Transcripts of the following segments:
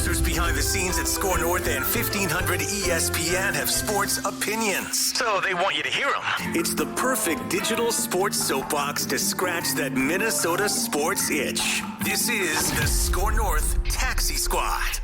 Producers behind the scenes at SKOR North and 1500 ESPN have sports opinions, so they want you to hear them. It's the perfect digital sports soapbox to scratch that Minnesota sports itch. This is the SKOR North Taxi Squad.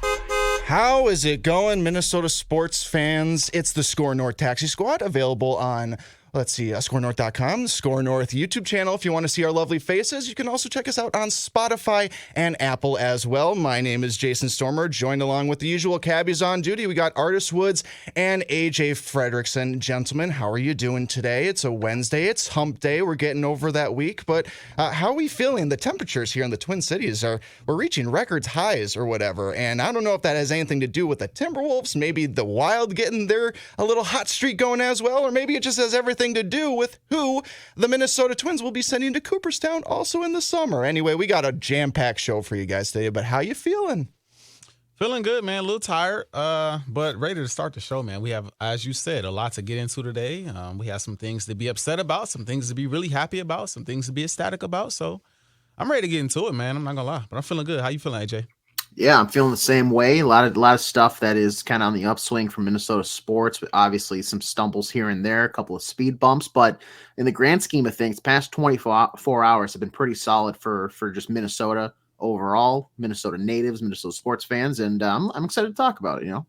How is it going, Minnesota sports fans? It's the SKOR North Taxi Squad, available on, SKORNorth.com, the SKOR North YouTube channel. If you want to see our lovely faces, you can also check us out on Spotify and Apple as well. My name is Jason Stormer, joined along with the usual cabbies on duty. We got Artis Woods and AJ Fredrickson. Gentlemen, how are you doing today? It's a Wednesday. It's hump day. We're getting over that week, but how are we feeling? The temperatures here in the Twin Cities we're reaching records highs or whatever, and I don't know if that has anything to do with the Timberwolves, maybe the Wild getting their a little hot streak going as well, or maybe it just has everything to do with who the Minnesota Twins will be sending to Cooperstown also in the summer. Anyway, we got a jam-packed show for you guys today, but how you feeling? Feeling good, man. A little tired, but ready to start the show, man. We have, as you said, a lot to get into today. We have some things to be upset about, some things to be really happy about, some things to be ecstatic about. So I'm ready to get into it, man. I'm not going to lie, but I'm feeling good. How you feeling, AJ? Yeah, I'm feeling the same way. A lot of stuff that is kind of on the upswing for Minnesota sports, but obviously some stumbles here and there, a couple of speed bumps. But in the grand scheme of things, past 24 hours have been pretty solid for just Minnesota overall, Minnesota natives, Minnesota sports fans, and I'm excited to talk about it, you know?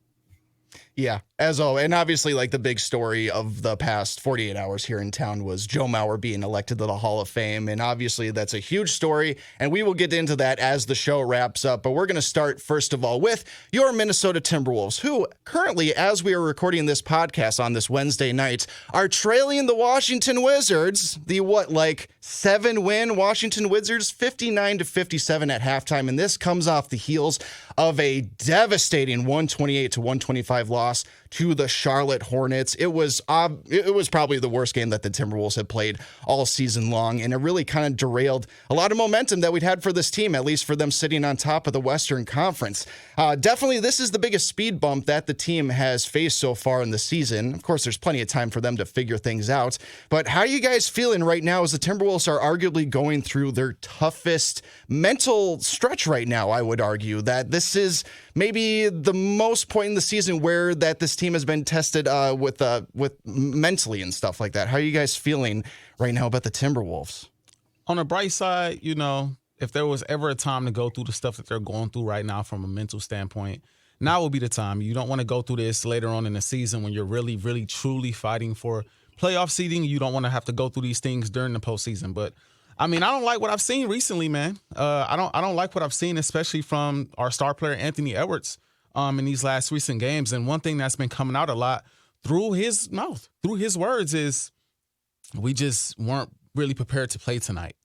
Yeah, as always, and obviously, like, the big story of the past 48 hours here in town was Joe Mauer being elected to the Hall of Fame, and obviously that's a huge story, and we will get into that as the show wraps up, but we're going to start, first of all, with your Minnesota Timberwolves, who currently, as we are recording this podcast on this Wednesday night, are trailing the Washington Wizards, the 7-win Washington Wizards, 59-57 at halftime, and this comes off the heels of a devastating 128-125 loss to the Charlotte Hornets. It was probably the worst game that the Timberwolves had played all season long, and it really kind of derailed a lot of momentum that we'd had for this team, at least for them sitting on top of the Western Conference. Definitely, this is the biggest speed bump that the team has faced so far in the season. Of course, there's plenty of time for them to figure things out, but how are you guys feeling right now as the Timberwolves are arguably going through their toughest mental stretch right now? I would argue that this is maybe the most point in the season where that this team has been tested with mentally and stuff like that. How are you guys feeling right now about the Timberwolves? On the bright side, you know, if there was ever a time to go through the stuff that they're going through right now from a mental standpoint, now would be the time. You don't want to go through this later on in the season when you're really, really, truly fighting for playoff seeding. You don't want to have to go through these things during the postseason. But I mean, I don't like what I've seen recently, man. I don't like what I've seen, especially from our star player Anthony Edwards in these last recent games. And one thing that's been coming out a lot through his mouth, through his words, is we just weren't really prepared to play tonight.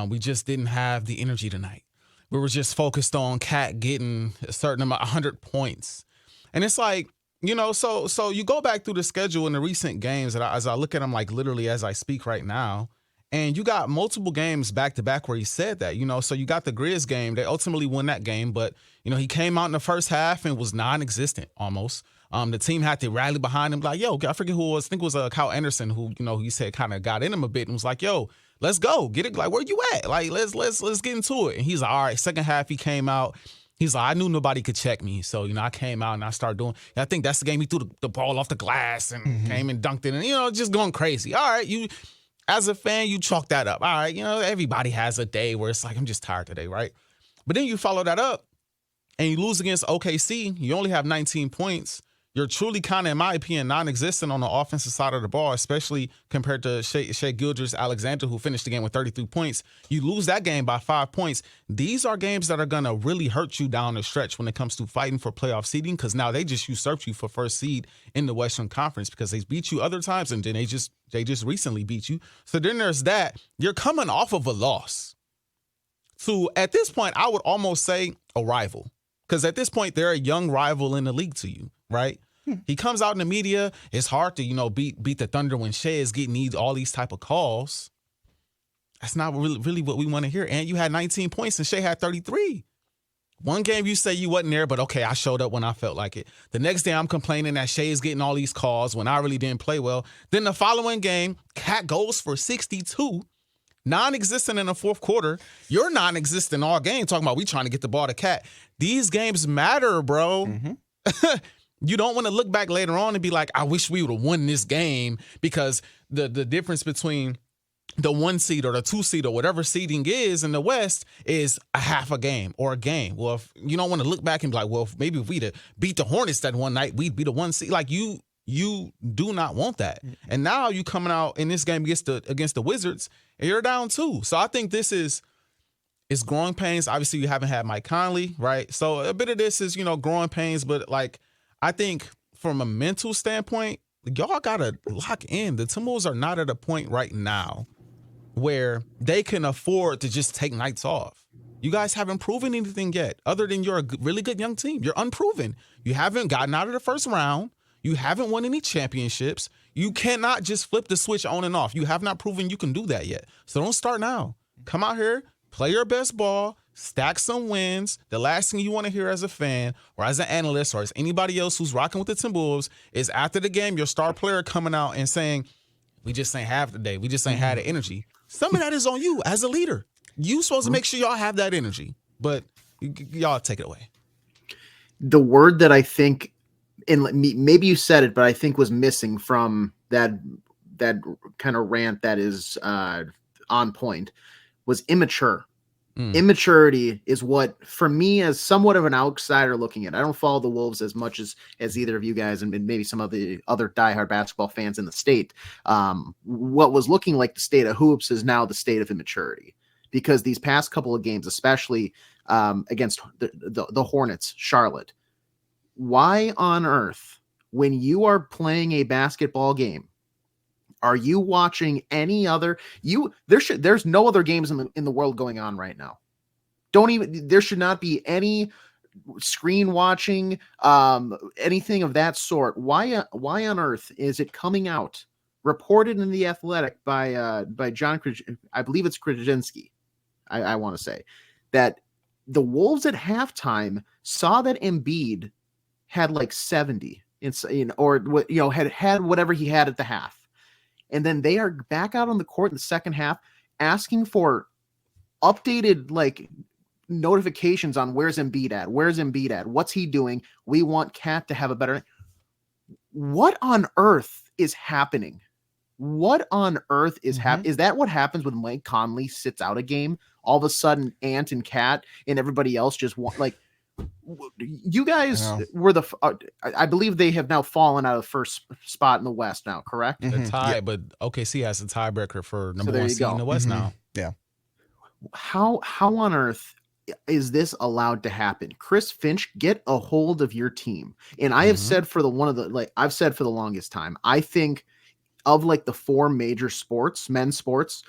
We just didn't have the energy tonight. We were just focused on Cat getting a certain amount, 100 points. And it's like, you know, so you go back through the schedule in the recent games, and as I look at them, like literally as I speak right now, and you got multiple games back-to-back where he said that, you know. So you got the Grizz game. They ultimately won that game. But, you know, he came out in the first half and was non-existent almost. The team had to rally behind him like, yo, I forget who it was. I think it was Kyle Anderson who, you know, he said kind of got in him a bit and was like, yo, let's go. Get it. Like, where you at? Like, let's get into it. And he's like, all right. Second half, he came out. He's like, I knew nobody could check me. So, you know, I came out and I started doing – I think that's the game he threw the ball off the glass and came and dunked it. And, you know, just going crazy. All right, you – as a fan, you chalk that up. All right, you know, everybody has a day where it's like, I'm just tired today, right? But then you follow that up and you lose against OKC. You only have 19 points. You're truly kind of, in my opinion, non-existent on the offensive side of the ball, especially compared to Shai Gilgeous-Alexander, who finished the game with 33 points. You lose that game by 5 points. These are games that are going to really hurt you down the stretch when it comes to fighting for playoff seeding, because now they just usurped you for first seed in the Western Conference because they beat you other times, and then they just recently beat you. So then there's that. You're coming off of a loss to, at this point, I would almost say a rival, because at this point, they're a young rival in the league to you. Right? He comes out in the media. It's hard to, you know, beat the Thunder when Shai is getting all these type of calls. That's not really what we want to hear. And you had 19 points and Shai had 33. One game you say you wasn't there, but okay, I showed up when I felt like it. The next day I'm complaining that Shai is getting all these calls when I really didn't play well. Then the following game, Cat goes for 62. Non-existent in the fourth quarter. You're non-existent all game talking about we trying to get the ball to Cat. These games matter, bro. Mm-hmm. You don't want to look back later on and be like, I wish we would have won this game because the difference between the 1 seed or the 2 seed or whatever seeding is in the West is a half a game or a game. Well, if you don't want to look back and be like, well, maybe if we'd have beat the Hornets that one night, we'd be the 1 seed. Like you do not want that. And now you coming out in this game against the Wizards and you're down 2. So I think this is growing pains. Obviously, you haven't had Mike Conley, right? So a bit of this is, growing pains. But, like, I think from a mental standpoint, y'all got to lock in. The Timberwolves are not at a point right now where they can afford to just take nights off. You guys haven't proven anything yet other than you're a really good young team. You're unproven. You haven't gotten out of the first round. You haven't won any championships. You cannot just flip the switch on and off. You have not proven you can do that yet. So don't start now. Come out here, play your best ball, stack some wins. The last thing you want to hear as a fan or as an analyst or as anybody else who's rocking with the Timberwolves is after the game, your star player coming out and saying, we just ain't have today. We just ain't had the energy. Some of that is on you as a leader. You supposed to make sure y'all have that energy. But y'all take it away. The word that I think, and maybe you said it, but I think was missing from that kind of rant that is on point was immature. Immaturity is what, for me, as somewhat of an outsider looking at it, I don't follow the Wolves as much as either of you guys and maybe some of the other diehard basketball fans in the state. What was looking like the state of hoops is now the state of immaturity, because these past couple of games, especially against the Hornets, Charlotte, why on earth, when you are playing a basketball game, are you watching any other? There's no other games in the world going on right now. There should not be any screen watching, anything of that sort. Why on earth is it coming out reported in The Athletic by John, I believe it's Krasinski, I want to say, that the Wolves at halftime saw that Embiid had like 70 had whatever he had at the half. And then they are back out on the court in the second half asking for updated notifications on where's Embiid at? What's he doing? We want Cat to have a better. What on earth is happening? What on earth is happening? Is that what happens when Mike Conley sits out a game? All of a sudden, Ant and Cat and everybody else just want you guys were I believe they have now fallen out of the first spot in the West now, correct? The tie, but OKC has a tiebreaker for number 1 seed in the West now. Yeah. How on earth is this allowed to happen? Chris Finch, get a hold of your team. And I have said for I've said for the longest time, I think of the 4 major sports, men's sports,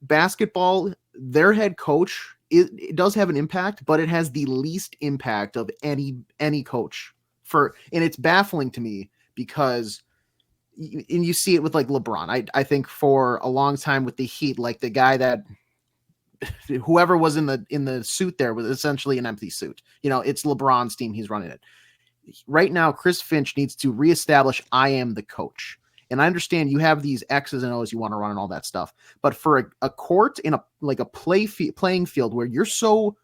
basketball, their head coach, it does have an impact, but it has the least impact of any coach and it's baffling to me because you see it with LeBron. I think for a long time with the Heat, the guy that whoever was in the suit there was essentially an empty suit. It's LeBron's team. He's running it right now. Chris Finch needs to reestablish, I am the coach. And I understand you have these X's and O's you want to run and all that stuff, but for a court in a playing field where you're so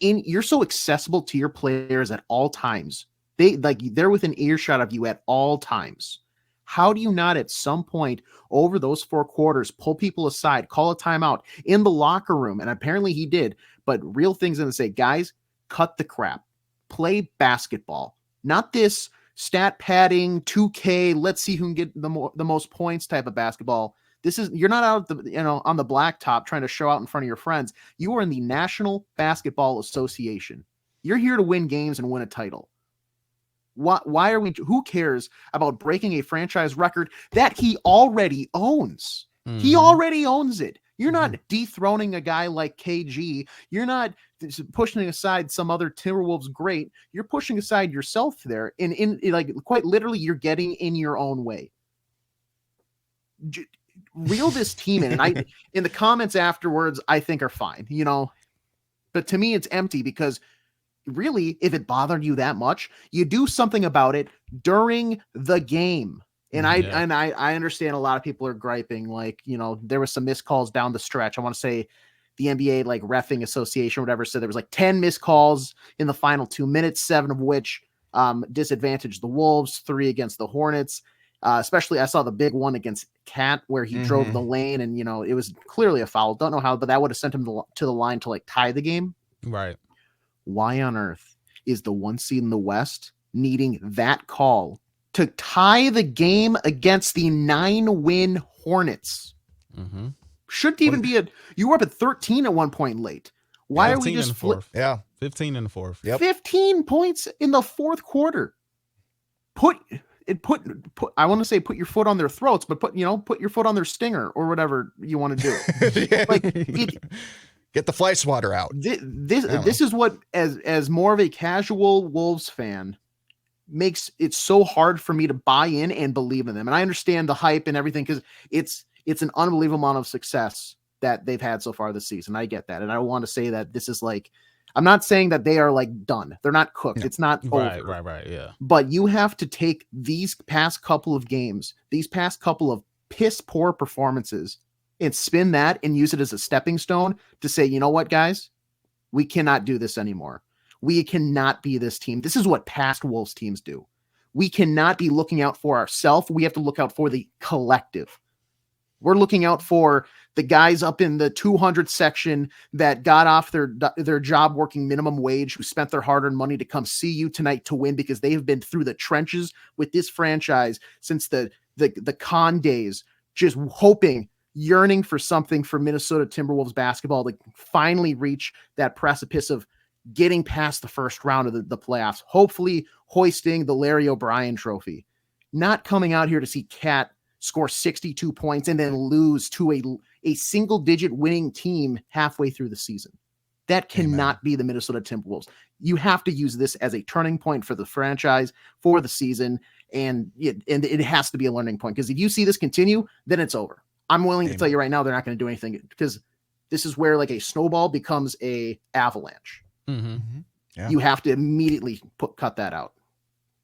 accessible to your players at all times, they're within earshot of you at all times. How do you not at some point over those 4 quarters pull people aside, call a timeout in the locker room? And apparently he did, but real things and say, guys, cut the crap, play basketball, not this stat padding 2K. Let's see who can get the most points type of basketball. You're not out on the blacktop trying to show out in front of your friends. You are in the National Basketball Association. You're here to win games and win a title. Why are we? Who cares about breaking a franchise record that he already owns? He already owns it. You're not dethroning a guy like KG. You're not pushing aside some other Timberwolves great. You're pushing aside yourself there. And quite literally, you're getting in your own way. Reel this team in. And I, in the comments afterwards, I think are fine, but to me, it's empty because really, if it bothered you that much, you do something about it during the game. And I understand a lot of people are griping, like, there was some missed calls down the stretch. I want to say the NBA like reffing association or whatever said there was like 10 missed calls in the final 2 minutes, 7 of which disadvantaged the Wolves, 3 against the Hornets. Especially I saw the big one against Cat where he drove the lane and, it was clearly a foul. Don't know how, but that would have sent him to the line to like tie the game. Right. Why on earth is the 1 seed in the West needing that call to tie the game against the 9-win Hornets? Shouldn't even be you were up at 13 at one point late. Why are we just 15 in the fourth. Yep. 15 points in the fourth quarter? I want to say put your foot on their throats, but put your foot on their stinger or whatever you want to do. Get the fly swatter out. This is what, as more of a casual Wolves fan, makes it so hard for me to buy in and believe in them. And I understand the hype and everything because it's an unbelievable amount of success that they've had so far this season. I get that. And I want to say that this is like, I'm not saying that they are like done. They're not cooked. Yeah. It's not over. Right. Yeah. But you have to take these past couple of games, these past couple of piss poor performances, and spin that and use it as a stepping stone to say, you know what, guys, we cannot do this anymore. We cannot be this team. This is what past Wolves teams do. We cannot be looking out for ourselves. We have to look out for the collective. We're looking out for the guys up in the 200 section that got off their job working minimum wage, who spent their hard-earned money to come see you tonight to win because they have been through the trenches with this franchise since the con days, just hoping, yearning for something for Minnesota Timberwolves basketball to finally reach that precipice of getting past the first round of the playoffs, hopefully hoisting the Larry O'Brien trophy, not coming out here to see Cat score 62 points and then lose to a single-digit winning team halfway through the season. That cannot be the Minnesota Timberwolves. You have to use this as a turning point for the franchise, for the season, and it has to be a learning point, because if you see this continue, then it's over. I'm willing to tell you right now they're not going to do anything, because this is where like a snowball becomes a avalanche. Yeah. You have to immediately cut that out.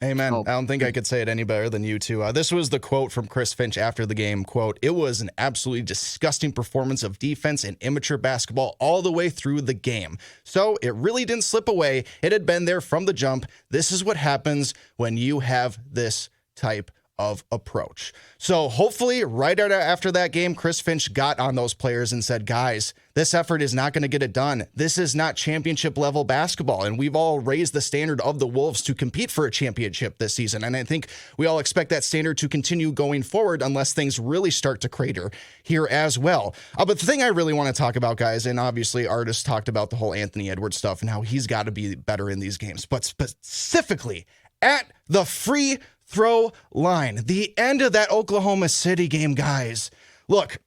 Amen. I don't think I could say it any better than you two. This was the quote from Chris Finch after the game. Quote, "It was an absolutely disgusting performance of defense and immature basketball all the way through the game. So it really didn't slip away. It had been there from the jump. This is what happens when you have this type of approach." So hopefully right after that game, Chris Finch got on those players and said, guys, this effort is not going to get it done. This is not championship level basketball. And we've all raised the standard of the Wolves to compete for a championship this season. And I think we all expect that standard to continue going forward unless things really start to crater here as well. But the thing I really want to talk about, guys, and obviously Artis talked about the whole Anthony Edwards stuff and how he's got to be better in these games, but specifically at the free throw line, the end of that Oklahoma City game, guys. Look,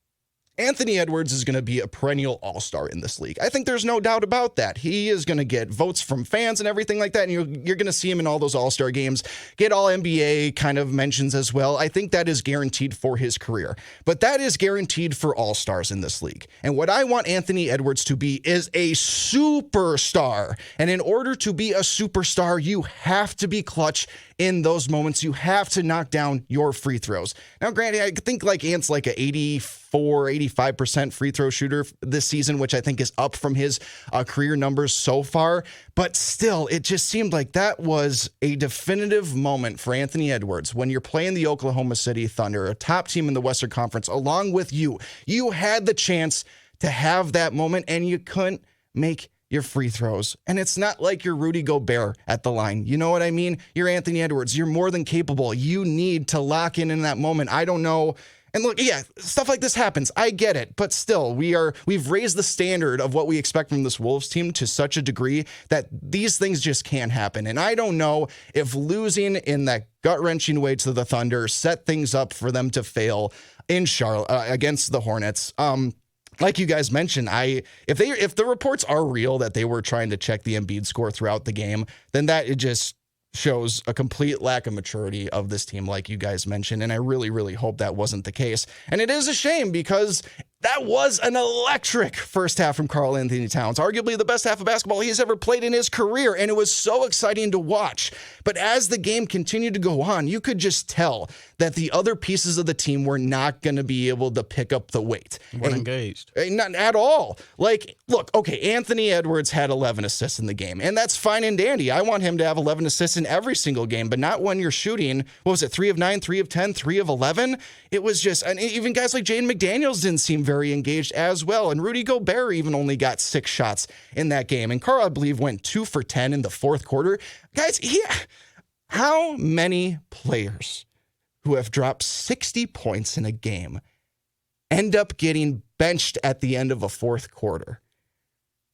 Anthony Edwards is going to be a perennial all-star in this league. I think there's no doubt about that. He is going to get votes from fans and everything like that, and you're going to see him in all those all-star games, get all NBA kind of mentions as well. I think that is guaranteed for his career, but that is guaranteed for all-stars in this league. And what I want Anthony Edwards to be is a superstar. And in order to be a superstar, you have to be clutch in those moments. You have to knock down your free throws. Now, granted, I think like Ant's like a 85% free throw shooter this season, which I think is up from his career numbers so far. But still, it just seemed like that was a definitive moment for Anthony Edwards when you're playing the Oklahoma City Thunder, a top team in the Western Conference, along with you. You had the chance to have that moment and you couldn't make your free throws. And it's not like you're Rudy Gobert at the line. You know what I mean? You're Anthony Edwards. You're more than capable. You need to lock in that moment. I don't know. And look, yeah, stuff like this happens. I get it. But still, we've raised the standard of what we expect from this Wolves team to such a degree that these things just can't happen. And I don't know if losing in that gut-wrenching way to the Thunder set things up for them to fail in Charlotte against the Hornets. Like you guys mentioned, if the reports are real that they were trying to check the Embiid score throughout the game, then that it just shows a complete lack of maturity of this team, like you guys mentioned. And I really, really hope that wasn't the case. And it is a shame because that was an electric first half from Karl Anthony Towns, arguably the best half of basketball he's ever played in his career. And it was so exciting to watch. But as the game continued to go on, you could just tell that the other pieces of the team were not going to be able to pick up the weight. Weren't engaged. Not at all. Like, look, okay, Anthony Edwards had 11 assists in the game, and that's fine and dandy. I want him to have 11 assists in every single game, but not when you're shooting, 3 of 9, 3 of 10, 3 of 11. It was just, and even guys like Jaden McDaniels didn't seem very engaged as well, and Rudy Gobert even only got 6 shots in that game, and Carl, I believe, went 2 for 10 in the fourth quarter. Guys, how many players who have dropped 60 points in a game end up getting benched at the end of a fourth quarter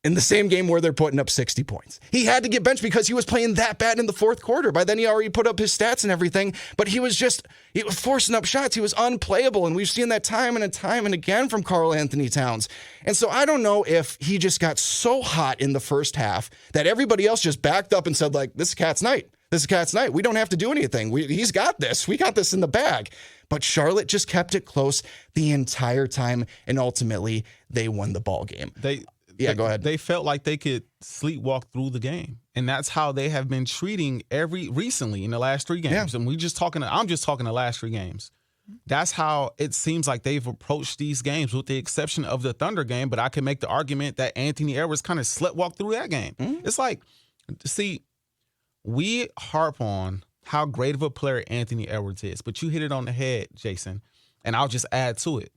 in the same game where they're putting up 60 points? He had to get benched because he was playing that bad in the fourth quarter. By then he already put up his stats and everything, but he was forcing up shots. He was unplayable, and we've seen that time and again from Karl Anthony Towns. And so I don't know if he just got so hot in the first half that everybody else just backed up and said, like, this is Cat's night. This is Cat's night. We don't have to do anything. He's got this. We got this in the bag. But Charlotte just kept it close the entire time, and ultimately they won the ball game. Go ahead. They felt like they could sleepwalk through the game, and that's how they have been treating recently in the last 3 games. Yeah. And I'm just talking the last 3 games. That's how it seems like they've approached these games, with the exception of the Thunder game. But I can make the argument that Anthony Edwards kind of sleepwalked through that game. Mm-hmm. It's like, see, we harp on how great of a player Anthony Edwards is, but you hit it on the head, Jason, and I'll just add to it.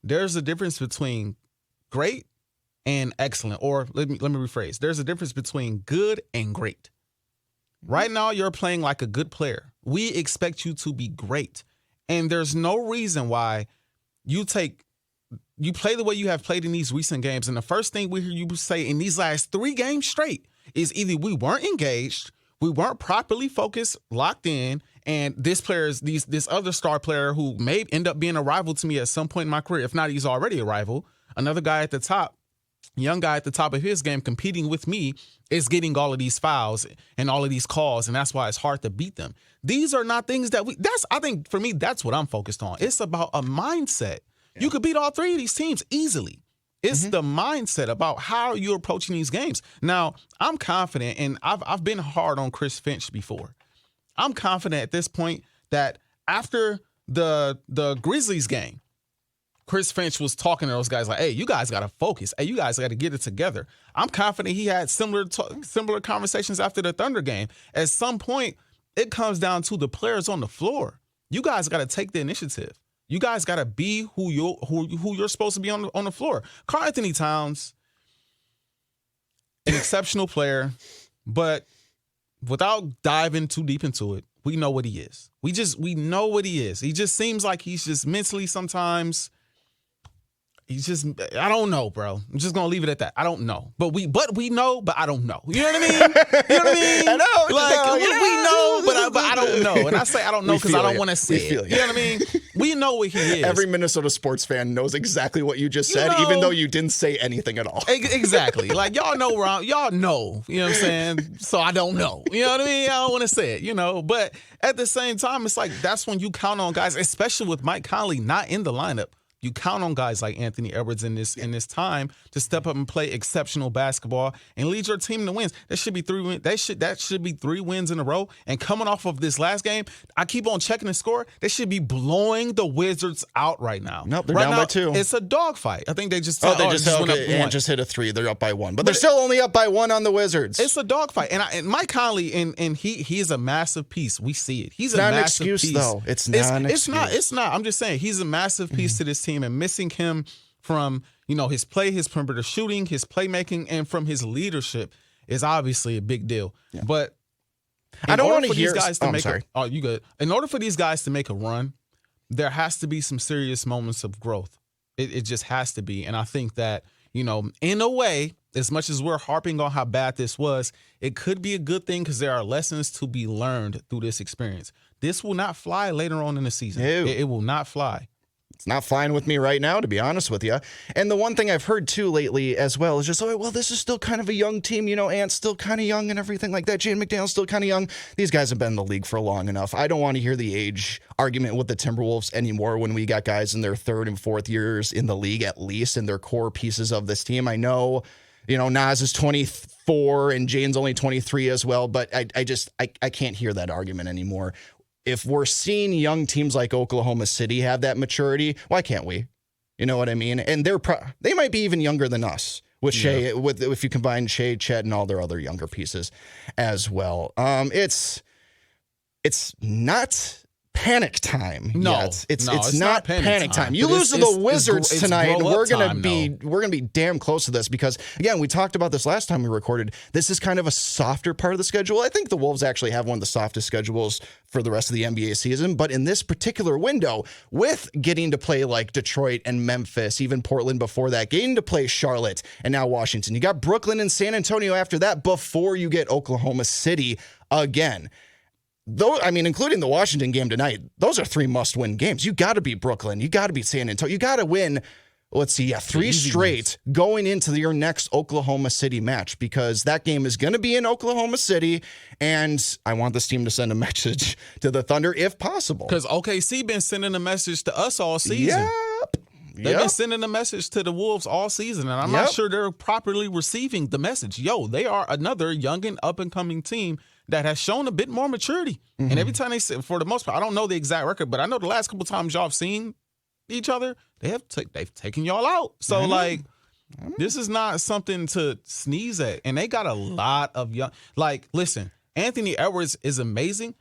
There's a difference between great and excellent, or let me rephrase. There's a difference between good and great. Right now, you're playing like a good player. We expect you to be great, and there's no reason why you play the way you have played in these recent games. And the first thing we hear you say in these last 3 games straight is either we weren't engaged, we weren't properly focused, locked in, and this other star player who may end up being a rival to me at some point in my career, if not he's already a rival, another guy at the top, young guy at the top of his game competing with me, is getting all of these fouls and all of these calls, and that's why it's hard to beat them. These are not things that I think for me, that's what I'm focused on. It's about a mindset. Yeah. You could beat all 3 of these teams easily. It's the mindset about how you're approaching these games. Now, I'm confident, and I've been hard on Chris Finch before. I'm confident at this point that after the Grizzlies game, Chris Finch was talking to those guys like, hey, you guys got to focus. Hey, you guys got to get it together. I'm confident he had similar conversations after the Thunder game. At some point, it comes down to the players on the floor. You guys got to take the initiative. You guys got to be who you're supposed to be on the floor. Karl Anthony Towns, an exceptional player, but without diving too deep into it, we know what he is. We know what he is. He just seems like he's just mentally sometimes. I don't know, bro. I'm just gonna leave it at that. I don't know, but we know, but I don't know. You know what I mean? You know what I mean? I know. Like we know, but I don't know. And I say I don't know because I don't want to say it. You know what I mean? We know what he is. Every Minnesota sports fan knows exactly what you just said, even though you didn't say anything at all. Exactly. Like y'all know where y'all know. You know what I'm saying? So I don't know. You know what I mean? I don't want to say it. But at the same time, it's like that's when you count on guys, especially with Mike Conley not in the lineup. You count on guys like Anthony Edwards in this time to step up and play exceptional basketball and lead your team to wins. That should be 3 wins. That should be 3 wins in a row. And coming off of this last game, I keep on checking the score. They should be blowing the Wizards out right now. Nope, they're down by 2. It's a dogfight. I think they just just hit a 3. They're up by 1, but they're still only up by 1 on the Wizards. It's a dogfight. And Mike Conley and he is a massive piece. We see it. He's not a massive an excuse piece. though. It's not an excuse. It's not. I'm just saying he's a massive piece to this team. And missing him from, his play, his perimeter shooting, his playmaking, and from his leadership is obviously a big deal. Yeah. But I don't want to hear. You good? In order for these guys to make a run, there has to be some serious moments of growth. It just has to be. And I think that, in a way, as much as we're harping on how bad this was, it could be a good thing because there are lessons to be learned through this experience. This will not fly later on in the season. It will not fly. It's not flying with me right now, to be honest with you. And the one thing I've heard, too, lately as well is just, this is still kind of a young team. Ant's still kind of young and everything like that. Jaden McDaniel's still kind of young. These guys have been in the league for long enough. I don't want to hear the age argument with the Timberwolves anymore when we got guys in their 3rd and 4th years in the league, at least, and they're core pieces of this team. I know Nas is 24 and Jane's only 23 as well. But I can't hear that argument anymore. If we're seeing young teams like Oklahoma City have that maturity, why can't we? You know what I mean? And they might be even younger than us with Shea, if you combine Shea, Chet, and all their other younger pieces as well. It's not panic time yet. It's not panic time. You lose to the Wizards tonight, we're gonna be damn close to this because again, we talked about this last time we recorded. This is kind of a softer part of the schedule. I think the Wolves actually have one of the softest schedules for the rest of the NBA season, but in this particular window, with getting to play like Detroit and Memphis, even Portland before that, getting to play Charlotte and now Washington, you got Brooklyn and San Antonio after that before you get Oklahoma City again. Though, I mean, including the Washington game tonight, those are 3 must-win games. You got to beat Brooklyn. You got to beat San Antonio. You got to win, 3 straight going into your next Oklahoma City match because that game is going to be in Oklahoma City, and I want this team to send a message to the Thunder if possible. Because OKC been sending a message to us all season. They've been sending a message to the Wolves all season, and I'm not sure they're properly receiving the message. They are another young and up-and-coming team that has shown a bit more maturity. Mm-hmm. And every time they say, for the most part, I don't know the exact record, but I know the last couple times y'all have seen each other, they've taken y'all out. So, this is not something to sneeze at. And they got a lot of young, listen, Anthony Edwards is amazing.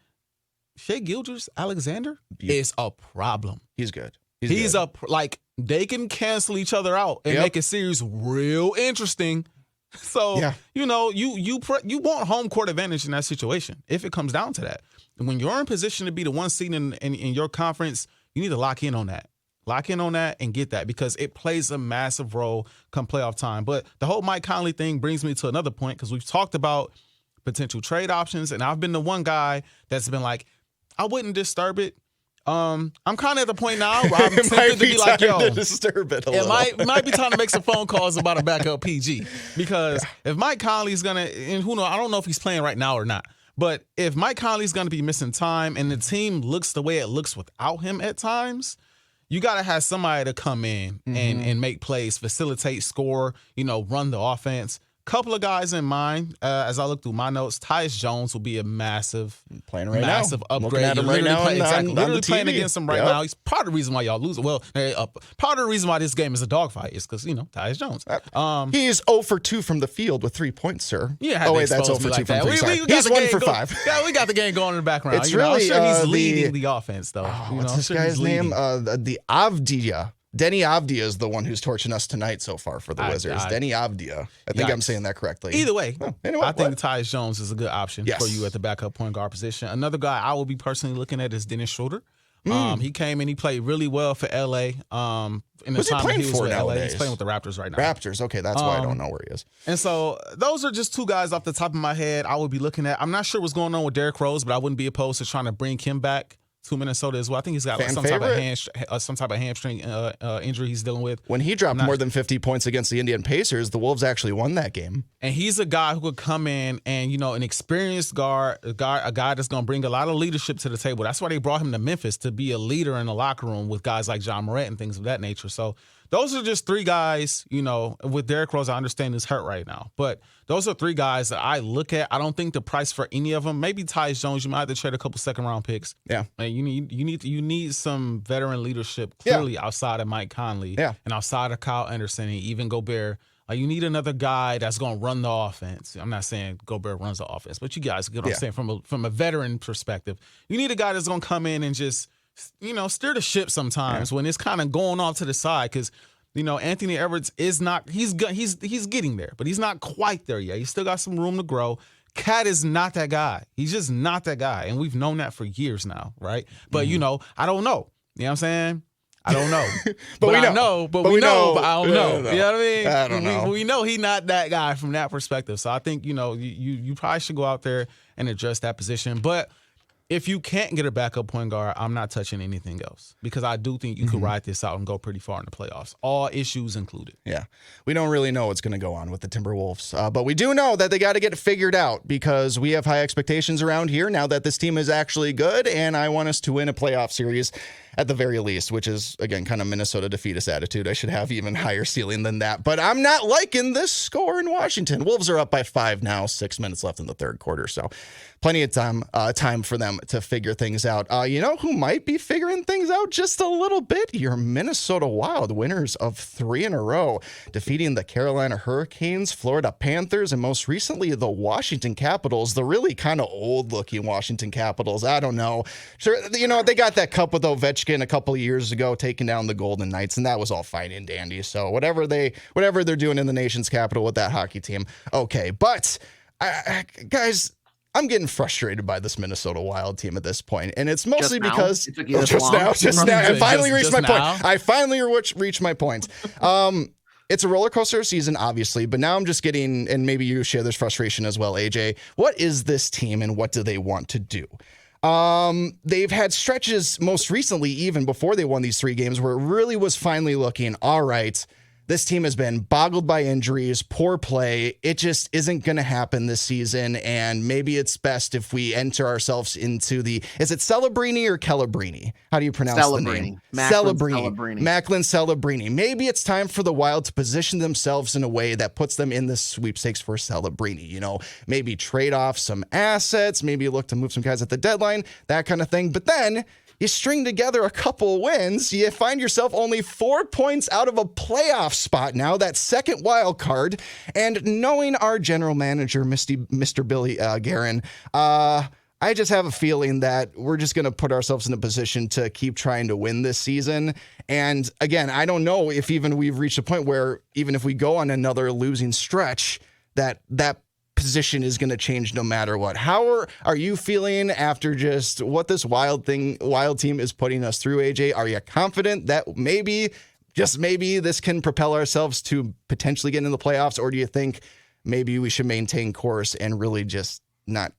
Shai Gilgeous-Alexander is a problem. He's good. He's good. They can cancel each other out and make a series real interesting. So, you want home court advantage in that situation if it comes down to that. And when you're in position to be the one seed in your conference, you need to lock in on that. Lock in on that and get that because it plays a massive role come playoff time. But the whole Mike Conley thing brings me to another point because we've talked about potential trade options, and I've been the one guy that's been like, I wouldn't disturb it. I'm kind of at the point now where I'm tempted to be like, yo, disturb it a little. might be time to make some phone calls about a backup PG because if Mike Conley's gonna, and who knows, I don't know if he's playing right now or not, but if Mike Conley's gonna be missing time and the team looks the way it looks without him at times, you gotta have somebody to come in and make plays, facilitate, score, run the offense. Couple of guys in mind as I look through my notes. Tyus Jones will be a massive upgrade. Looking at him right now literally playing against him right now. He's part of the reason why y'all lose. Well, part of the reason why this game is a dogfight is because Tyus Jones. He's 0 for 2 from the field with 3 points, sir. Yeah, that's 0 for 2 from 3. He's 1 for 5. Yeah, we got the game going in the background. It's really I'm sure he's leading the offense though. What's this guy's name? The Avdia. Denny Avdia is the one who's torching us tonight so far for the Wizards. Denny Avdia. I think I'm saying that correctly. Either way, anyway, I think Tyus Jones is a good option for you at the backup point guard position. Another guy I will be personally looking at is Dennis Schroeder. He came and he played really well for LA. In the time he was with LA, he's playing with the Raptors right now. Raptors, okay, that's why I don't know where he is. And so those are just 2 guys off the top of my head I would be looking at. I'm not sure what's going on with Derrick Rose, but I wouldn't be opposed to trying to bring him back to Minnesota as well. I think he's got some type of hamstring injury he's dealing with. When he dropped more than 50 points against the Indiana Pacers, the Wolves actually won that game. And he's a guy who could come in and, an experienced guard, a guy that's going to bring a lot of leadership to the table. That's why they brought him to Memphis, to be a leader in the locker room with guys like John Morant and things of that nature. So those are just 3 guys, with Derrick Rose, I understand he's hurt right now. But those are 3 guys that I look at. I don't think the price for any of them, maybe Tyus Jones, you might have to trade a couple second-round picks. Yeah. And you need some veteran leadership clearly outside of Mike Conley and outside of Kyle Anderson and even Gobert. You need another guy that's going to run the offense. I'm not saying Gobert runs the offense, but you guys get what I'm saying from a veteran perspective. You need a guy that's going to come in and just steer the ship sometimes when it's kind of going off to the side because, Anthony Edwards is not – he's getting there, but he's not quite there yet. He's still got some room to grow. Cat is not that guy. He's just not that guy, and we've known that for years now, right? But, I don't know. You know what I'm saying? I don't know. but we know. I know, but we know, but I don't know. You know what I mean? I don't know. We know he's not that guy from that perspective. So I think, you probably should go out there and address that position. But if you can't get a backup point guard, I'm not touching anything else because I do think you could ride this out and go pretty far in the playoffs, all issues included. Yeah. We don't really know what's going to go on with the Timberwolves, but we do know that they got to get it figured out because we have high expectations around here now that this team is actually good, and I want us to win a playoff series at the very least, which is, again, kind of Minnesota defeatist attitude. I should have even higher ceiling than that, but I'm not liking this score in Washington. Wolves are up by 5 now, 6 minutes left in the third quarter, so plenty of time for them to figure things out. You know who might be figuring things out just a little bit? Your Minnesota Wild, winners of 3 in a row, defeating the Carolina Hurricanes, Florida Panthers, and most recently the Washington Capitals, the really kind of old-looking Washington Capitals. I don't know. Sure, you know, they got that cup with Ovechkin a couple of years ago, taking down the Golden Knights, and that was all fine and dandy. So whatever they're doing in the nation's capital with that hockey team, okay. But guys, I'm getting frustrated by this Minnesota Wild team at this point, and it's mostly because just now. I finally reached my point. I finally reached my point. It's a roller coaster season, obviously, but now I'm just getting, and maybe you share this frustration as well, AJ. What is this team, and what do they want to do? They've had stretches most recently, even before they won these 3 games, where it really was finally looking, all right, this team has been boggled by injuries, poor play. It just isn't going to happen this season, and maybe it's best if we enter ourselves into is it Celebrini or Celebrini? How do you pronounce the name? Celebrini. Macklin Celebrini. Maybe it's time for the Wild to position themselves in a way that puts them in the sweepstakes for Celebrini. You know, maybe trade off some assets, maybe look to move some guys at the deadline, that kind of thing. But then you string together a couple wins, you find yourself only 4 points out of a playoff spot now, that second wild card. And knowing our general manager, Mr. Billy Guerin, I just have a feeling that we're just going to put ourselves in a position to keep trying to win this season. And again, I don't know if even we've reached a point where even if we go on another losing stretch, that position is going to change no matter what. How are you feeling after just what this Wild team is putting us through, AJ? Are you confident that maybe, just maybe, this can propel ourselves to potentially get into the playoffs? Or do you think maybe we should maintain course and really just not,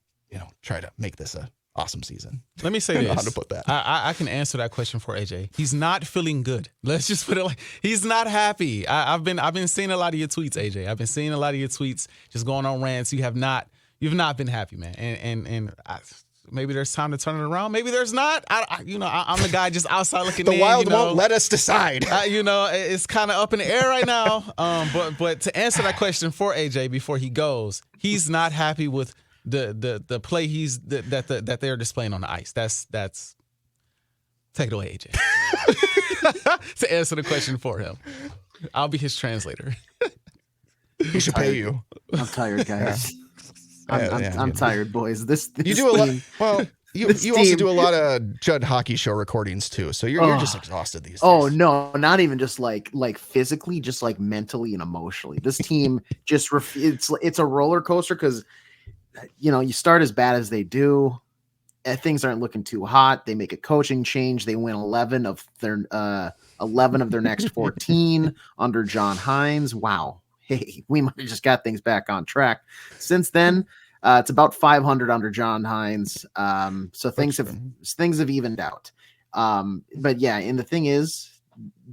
try to make this a awesome season? Let me say this. How to put that. I can answer that question for AJ. He's not feeling good. Let's just put it like he's not happy. I've been seeing a lot of your tweets, AJ. I've been seeing a lot of your tweets just going on rants. You've not been happy, man. And maybe there's time to turn it around. Maybe there's not. I'm the guy just outside looking in. The Wild won't let us decide. It's kind of up in the air right now. But to answer that question for AJ before he goes, he's not happy with the play that they're displaying on the ice. That's take it away, AJ. To answer the question for him, I'll be his translator. He should pay you. I'm tired, guys. I'm tired, boys. This you do a lot. Well, you also do a lot of Judd hockey show recordings too, so you're just exhausted these days. Oh no, not even just like physically, just like mentally and emotionally. This team just it's a roller coaster because. You start as bad as they do. Things aren't looking too hot. They make a coaching change. They win 11 of their next 14 under John Hines. Wow. Hey, we might have just got things back on track. Since then, it's about 500 under John Hines. So things have evened out. But yeah, and the thing is,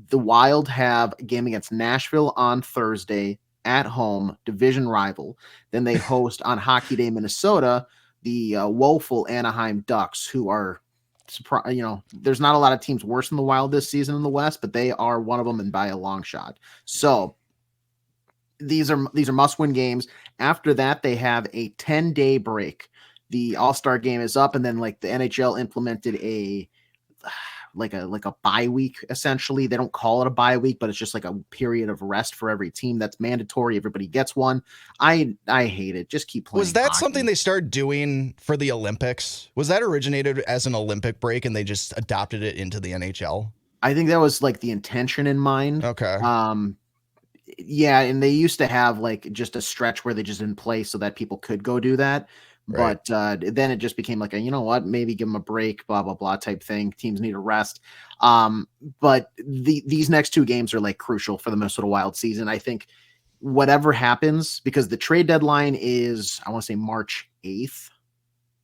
the Wild have a game against Nashville on Thursday. At home, division rival. Then they host on Hockey Day, Minnesota, the woeful Anaheim Ducks, who are, there's not a lot of teams worse than the Wild this season in the West, but they are one of them and by a long shot. So these are must-win games. After that, they have a 10-day break. The All-Star game is up, and then the NHL implemented a bye week, essentially. They don't call it a bye week, but it's just like a period of rest for every team. That's mandatory. Everybody gets one. I hate it. Just keep playing. Was that hockey. Something they started doing for the Olympics? Was that originated as an Olympic break and they just adopted it into the NHL? I think that was the intention in mind. Okay. Yeah, and they used to have just a stretch where they just didn't play so that people could go do that. Right. But then it just became maybe give them a break, blah, blah, blah type thing. Teams need a rest. But these next 2 games are crucial for the Minnesota Wild season. I think whatever happens, because the trade deadline is, I want to say March 8th.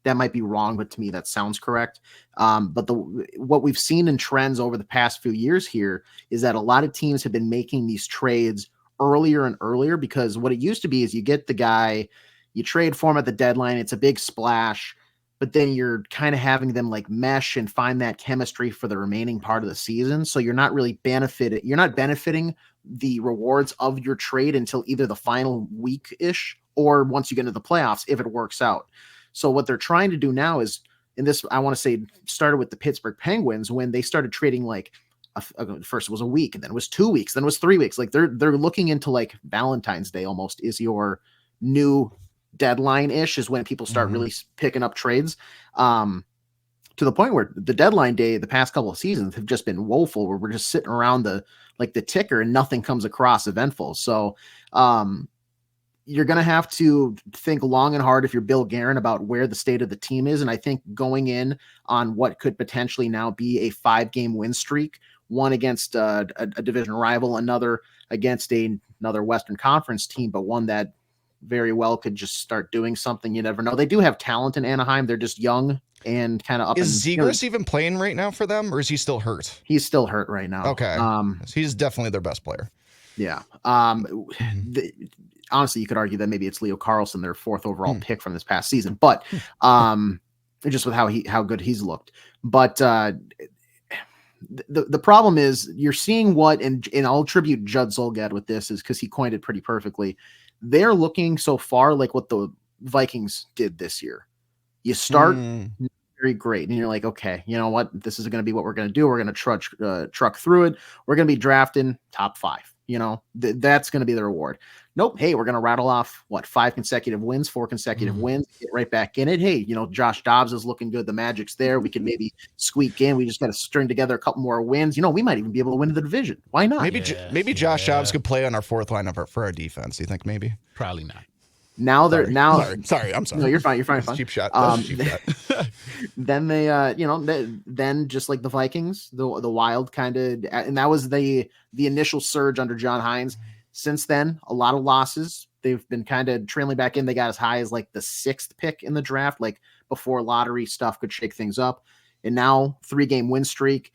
That might be wrong, but to me that sounds correct. But what we've seen in trends over the past few years here is that a lot of teams have been making these trades earlier and earlier, because what it used to be is you get the guy, you trade for him at the deadline. It's a big splash. but then you're kind of having them like mesh and find that chemistry for the remaining part of the season. So you're not really benefiting the rewards of your trade until either the final week-ish or once you get into the playoffs, if it works out. So what they're trying to do now is, and this, I want to say, started with the Pittsburgh Penguins when they started trading like first it was a week, and then it was 2 weeks, then it was 3 weeks. Like they're looking into like Valentine's Day almost is your new deadline-ish, is when people start really picking up trades. To the point where the deadline day, the past couple of seasons have just been woeful, where we're just sitting around the ticker and nothing comes across eventful. So you're going to have to think long and hard if you're Bill Guerin about where the state of the team is. And I think going in on what could potentially now be a 5-game win streak, one against a division rival, another against another Western Conference team, but one that very well could just start doing something. You never know. They do have talent in Anaheim. They're just young and kind of up. Is Zegras even playing right now for them, or is he still hurt? He's still hurt right now. Okay. He's definitely their best player. Yeah. Honestly, you could argue that maybe it's Leo Carlsson, their 4th overall pick from this past season, but just with how good he's looked. But the problem is you're seeing what, and I'll attribute Judd Zulgad with this, is because he coined it pretty perfectly. They're looking so far like what the Vikings did this year. You start very great, and you're like, okay, you know what? This is going to be what we're going to do. We're going to truck through it. We're going to be drafting top 5. You know, that's going to be the reward. Nope. Hey, we're going to rattle off 5 consecutive wins, 4 consecutive wins, get right back in it. Hey, you know, Josh Dobbs is looking good. The Magic's there. We can maybe squeak in. We just got to string together a couple more wins. You know, we might even be able to win the division. Why not? Maybe Josh Dobbs could play on our 4th line for our defense. Do you think maybe? Probably not. Sorry. I'm sorry. No, you're fine. You're fine. Cheap shot. Then they, then just like the Vikings, the Wild kind of, and that was the initial surge under John Hines. Since then, a lot of losses. They've been kind of trailing back in. They got as high as like the 6th pick in the draft, like before lottery stuff could shake things up. And now 3-game win streak.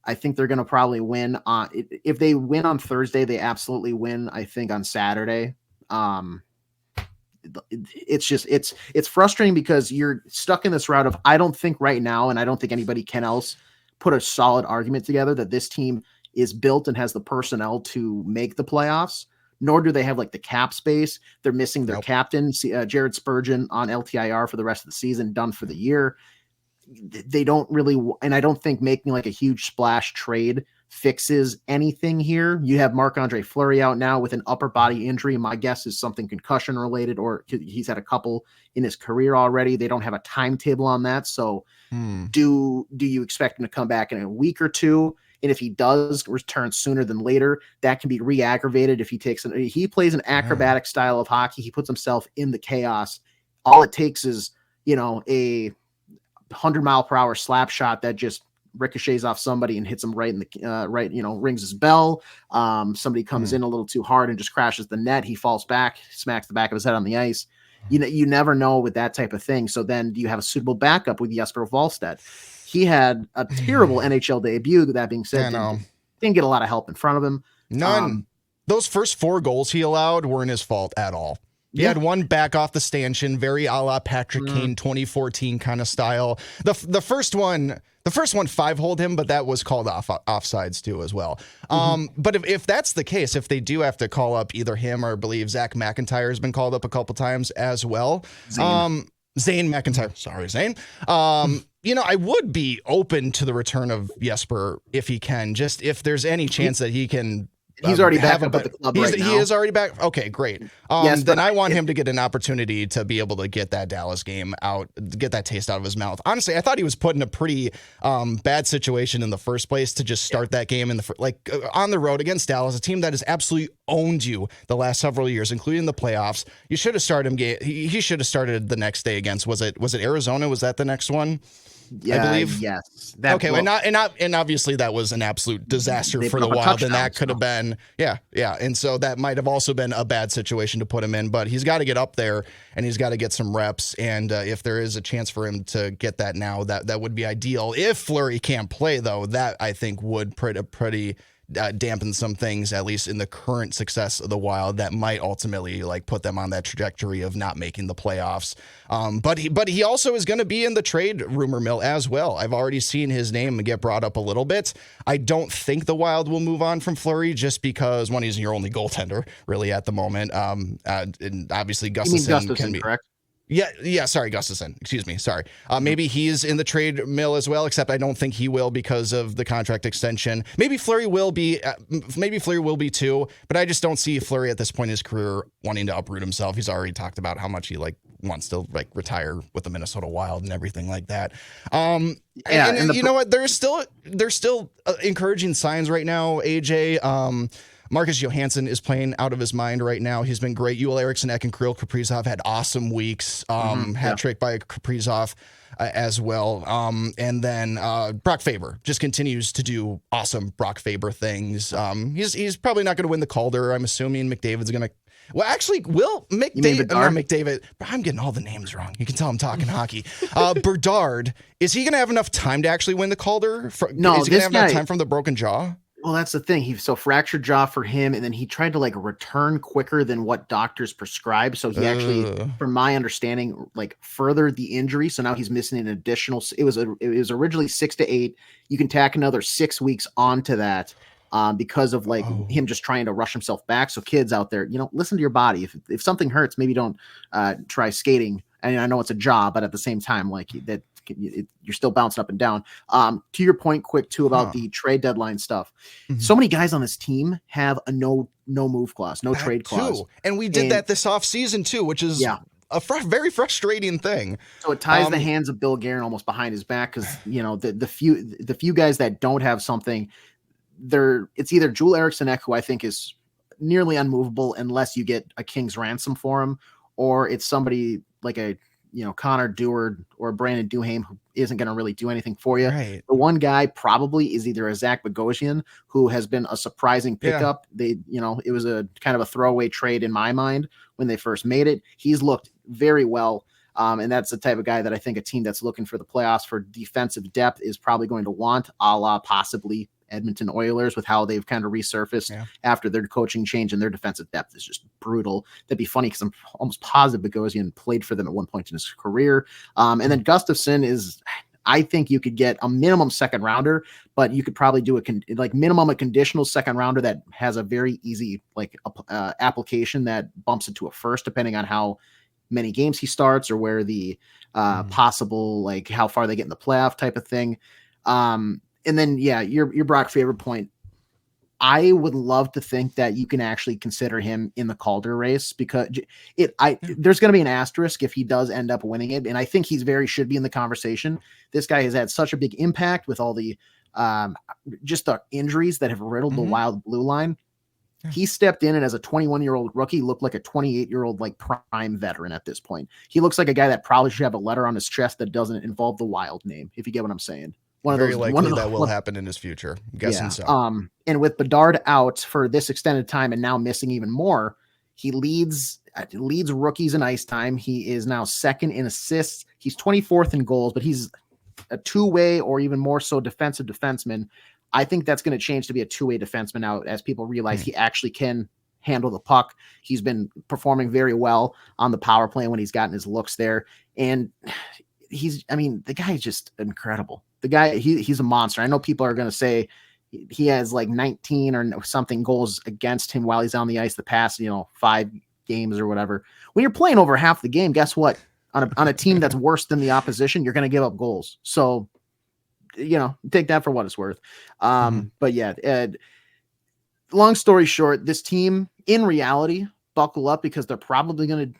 I think they're going to probably win on, if they win on Thursday, they absolutely win, I think, on Saturday. It's frustrating because you're stuck in this route of, I don't think right now, and I don't think anybody can else put a solid argument together that this team is built and has the personnel to make the playoffs, nor do they have like the cap space. They're missing their captain, Jared Spurgeon, on LTIR for the rest of the season, done for the year. They don't really, and I don't think making like a huge splash trade fixes anything here. You have Marc-Andre Fleury out now with an upper body injury. My guess is something concussion related, or he's had a couple in his career already. They don't have a timetable on that. So do you expect him to come back in a week or two? And if he does return sooner than later, that can be re-aggravated if he plays an acrobatic style of hockey. He puts himself in the chaos. All it takes is, you know, a 100-mile-per-hour slap shot that just ricochets off somebody and hits him right in the rings his bell. Somebody comes in a little too hard and just crashes the net. He falls back, smacks the back of his head on the ice. You never know with that type of thing. So then do you have a suitable backup with Jesper Wallstedt? He had a terrible NHL debut. That being said, didn't get a lot of help in front of him. None. Those first 4 goals he allowed weren't his fault at all. He had one back off the stanchion, very a la Patrick Kane 2014 kind of style. The first one 5-holed him, but that was called offsides too as well. But if that's the case, if they do have to call up either him or I believe Zach McIntyre has been called up a couple times as well. Zane McIntyre. Sorry, Zane. I would be open to the return of Jesper if he can, just if there's any chance that he can. He's already back up at the club right now. He is already back. Okay, great. Then I want him to get an opportunity to be able to get that Dallas game out, get that taste out of his mouth. Honestly, I thought he was put in a pretty bad situation in the first place to just start that game on the road against Dallas, a team that has absolutely owned you the last several years, including the playoffs. You should have started him. He should have started the next day against. Was it Arizona? Was that the next one? I believe. Yes. And obviously that was an absolute disaster for the Wild, and that could have been, and so that might have also been a bad situation to put him in. But he's got to get up there, and he's got to get some reps. And if there is a chance for him to get that now, that would be ideal. If Fleury can't play, though, that I think would pretty dampen some things, at least in the current success of the Wild, that might ultimately like put them on that trajectory of not making the playoffs. But he also is going to be in the trade rumor mill as well. I've already seen his name get brought up a little bit. I don't think the Wild will move on from Fleury just because, one, he's your only goaltender really at the moment. And obviously Gustafsson can be correct. Yeah. Sorry, Gustafsson. Excuse me. Sorry. Maybe he's in the trade mill as well, except I don't think he will because of the contract extension. Maybe Fleury will be. Maybe Fleury will be too. But I just don't see Fleury at this point in his career wanting to uproot himself. He's already talked about how much he wants to retire with the Minnesota Wild and everything like that. And you know what? There's still encouraging signs right now. AJ. Marcus Johansson is playing out of his mind right now. He's been great. Joel Eriksson, Ek, and Kirill Kaprizov had awesome weeks. Hat trick by Kaprizov as well. And then Brock Faber just continues to do awesome Brock Faber things. He's probably not going to win the Calder. I'm assuming McDavid's going to. Well, actually, will McDavid? I'm getting all the names wrong. You can tell I'm talking hockey. Berdard, is he going to have enough time to actually win the Calder? Is he going to have enough time from the broken jaw? Well, that's the thing. He fractured jaw for him, and then he tried to return quicker than what doctors prescribe. So he actually, from my understanding, furthered the injury. So now he's missing an additional. It was originally 6 to 8. You can tack another 6 weeks onto that because of him just trying to rush himself back. So kids out there, listen to your body. If something hurts, maybe don't try skating. And I know it's a job, but at the same time, you're still bouncing up and down. To your point, quick too about the trade deadline stuff. Mm-hmm. So many guys on this team have a no move clause, no trade clause, too. And we did that this off season too, which is a very frustrating thing. So it ties the hands of Bill Guerin almost behind his back because the few guys that don't have something, it's either Joel Eriksson Ek, who I think is nearly unmovable unless you get a king's ransom for him, or it's somebody like a Connor Dewar or Brandon Duhaime who isn't going to really do anything for you. Right. The one guy probably is either a Zach Bogosian, who has been a surprising pickup. It was a kind of a throwaway trade in my mind when they first made it. He's looked very well. And that's the type of guy that I think a team that's looking for the playoffs for defensive depth is probably going to want, a la possibly Edmonton Oilers, with how they've kind of resurfaced after their coaching change, and their defensive depth is just brutal. That'd be funny because I'm almost positive Bogosian played for them at one point in his career. And then Gustafsson is, I think you could get a minimum second rounder, but you could probably do minimum a conditional second rounder that has a very easy application that bumps it to a first, depending on how many games he starts or where the possible, how far they get in the playoff type of thing. And then, your Brock Faber point, I would love to think that you can actually consider him in the Calder race, because there's going to be an asterisk if he does end up winning it. And I think should be in the conversation. This guy has had such a big impact with all the just the injuries that have riddled the Wild blue line. He stepped in and as a 21-year-old rookie looked like a 28-year-old prime veteran at this point. He looks like a guy that probably should have a letter on his chest that doesn't involve the Wild name, if you get what I'm saying. Very likely that will happen in his future. I'm guessing so. And with Bedard out for this extended time and now missing even more, he leads rookies in ice time. He is now second in assists. He's 24th in goals, but he's a two-way or even more so defensive defenseman. I think that's going to change to be a two-way defenseman now as people realize he actually can handle the puck. He's been performing very well on the power play when he's gotten his looks there. And the guy is just incredible. The guy, he's a monster. I know people are going to say he has 19 or something goals against him while he's on the ice the past, 5 games or whatever. When you're playing over half the game, guess what? On a team that's worse than the opposition, you're going to give up goals. So, take that for what it's worth. But long story short, this team in reality, buckle up, because they're probably going to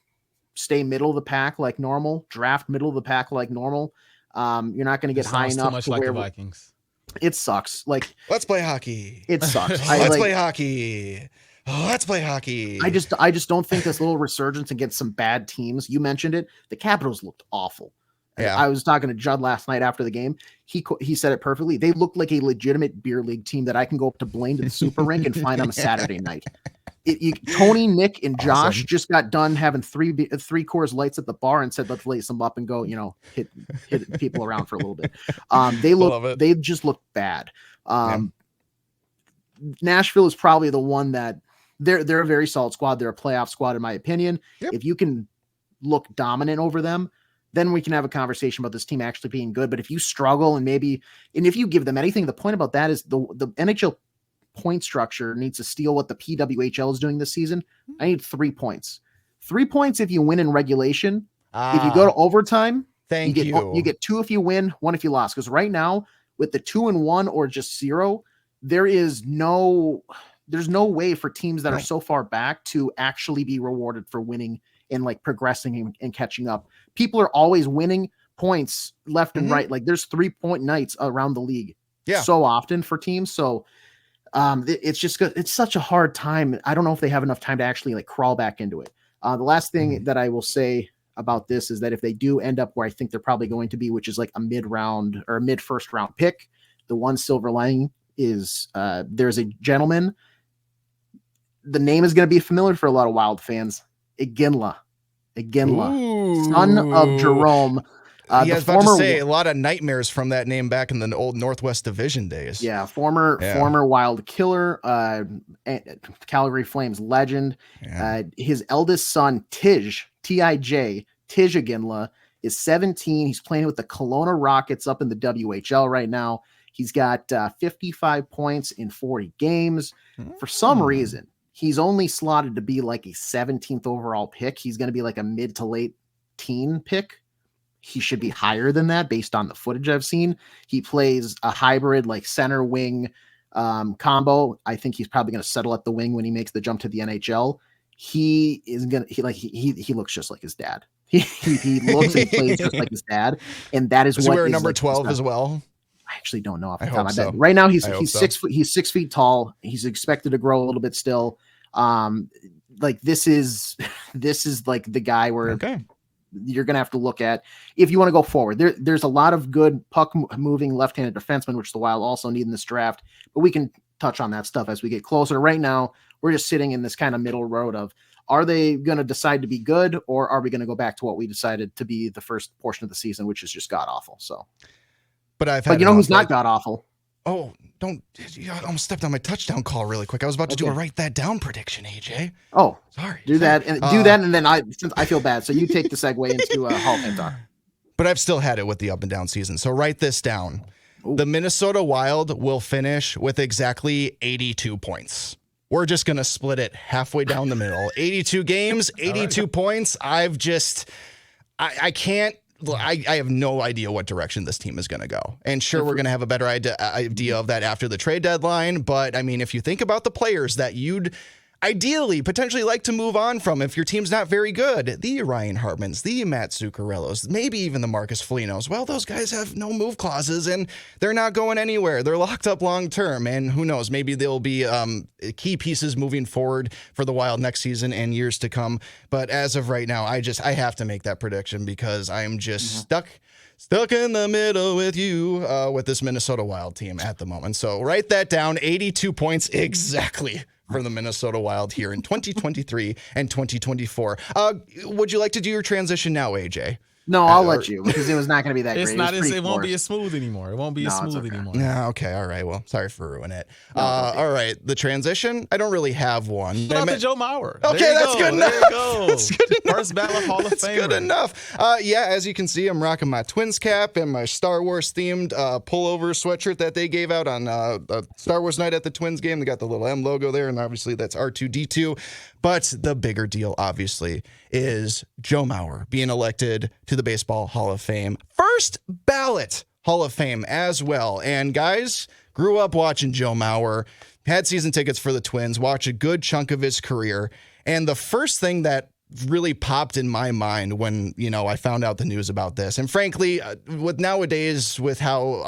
stay middle of the pack like normal, draft middle of the pack like normal. You're not going to get high enough too much to like where the Vikings. It sucks. Let's play hockey. It sucks. Let's play hockey. Let's play hockey. I just don't think this little resurgence against some bad teams. You mentioned it. The Capitals looked awful. Yeah. I was talking to Judd last night after the game. He said it perfectly. They looked like a legitimate beer league team that I can go up to Blaine to the super rink and find on a Saturday night. Tony, Nick, and Josh just got done having three Coors Lights at the bar and said, let's lace them up and go, hit people around for a little bit. They just look bad. Nashville is probably the one that they're a very solid squad. They're a playoff squad, in my opinion. Yep. If you can look dominant over them, then we can have a conversation about this team actually being good. But if you struggle and if you give them anything, the point about that is the NHL point structure needs to steal what the PWHL is doing this season. I need 3 points. 3 points if you win in regulation. If you go to overtime, you get 2 if you win, 1 if you lost. Because right now, with the 2-1 or just 0, there's no way for teams that are so far back to actually be rewarded for winning and like progressing and catching up. People are always winning points left and right. Like there's 3-point nights around the league so often for teams. So it's just good. It's such a hard time. I don't know if they have enough time to actually like crawl back into it. The last thing that I will say about this is that if they do end up where I think they're probably going to be, which is like a mid-round or a mid-first round pick, the one silver lining is there's a gentleman. The name is going to be familiar for a lot of Wild fans. Iginla, son of Jerome. I was about to say a lot of nightmares from that name back in the old Northwest Division days. Yeah, former Wild killer, Calgary Flames legend. Yeah. His eldest son, Tij Iginla, is 17. He's playing with the Kelowna Rockets up in the WHL right now. He's got 55 points in 40 games. For some reason, he's only slotted to be like a 17th overall pick. He's going to be like a mid to late teen pick. He should be higher than that based on the footage I've seen. He plays a hybrid like center wing combo. I think he's probably going to settle at the wing when he makes the jump to the NHL. He looks just like his dad. He looks and plays just like his dad. And that is what wearing number like 12 as well. I actually don't know off the top of my so. head. Right now he's so. 6 foot. He's 6 feet tall. He's expected to grow a little bit still. Like this is like the guy where you're going to have to look at if you want to go forward. There's a lot of good puck moving left-handed defensemen, which the Wild also need in this draft, but we can touch on that stuff as we get closer. Right now, we're just sitting in this kind of middle road of, are they going to decide to be good, or are we going to go back to what we decided to be the first portion of the season, which is just god awful? So, but you know who's not god awful? Oh, you almost stepped on my touchdown call really quick. I was about to do a write that down prediction, AJ. Oh, sorry. Do that, and then I feel bad. So you take the segue into Hall of Fame talk. But I've still had it with the up and down season. So write this down. Ooh. The Minnesota Wild will finish with exactly 82 points. We're just going to split it halfway down the middle. 82 games, 82 points. I have no idea what direction this team is going to go. And sure, we're going to have a better idea of that after the trade deadline. But I mean, if you think about the players that you'd ideally potentially like to move on from, if your team's not very good, the Ryan Hartmans, the Matt Zuccarellos, maybe even the Marcus Folignos, well, those guys have no move clauses and they're not going anywhere. They're locked up long term. And who knows, maybe they'll be key pieces moving forward for the Wild next season and years to come. But as of right now, I have to make that prediction because I am just stuck in the middle with you with this Minnesota Wild team at the moment. So write that down, 82 points exactly for the Minnesota Wild here in 2023 and 2024. Would you like to do your transition now, AJ? No, I'll let you, because it was not going to be that great. It won't be as smooth anymore. It won't be as smooth anymore. Yeah, okay, all right. Well, sorry for ruining it. All right, the transition, I don't really have one. Shout out to Joe Mauer. Okay, that's good enough. There you go. That's good enough. First ballot Hall of Famer. That's good enough. Yeah, as you can see, I'm rocking my Twins cap and my Star Wars themed pullover sweatshirt that they gave out on Star Wars night at the Twins game. They got the little M logo there, and obviously that's R2-D2. But the bigger deal, obviously, is Joe Mauer being elected to the Baseball Hall of Fame. First ballot Hall of Fame as well. And guys, grew up watching Joe Mauer, had season tickets for the Twins, watched a good chunk of his career. And the first thing that really popped in my mind when, I found out the news about this. And frankly, with nowadays, with how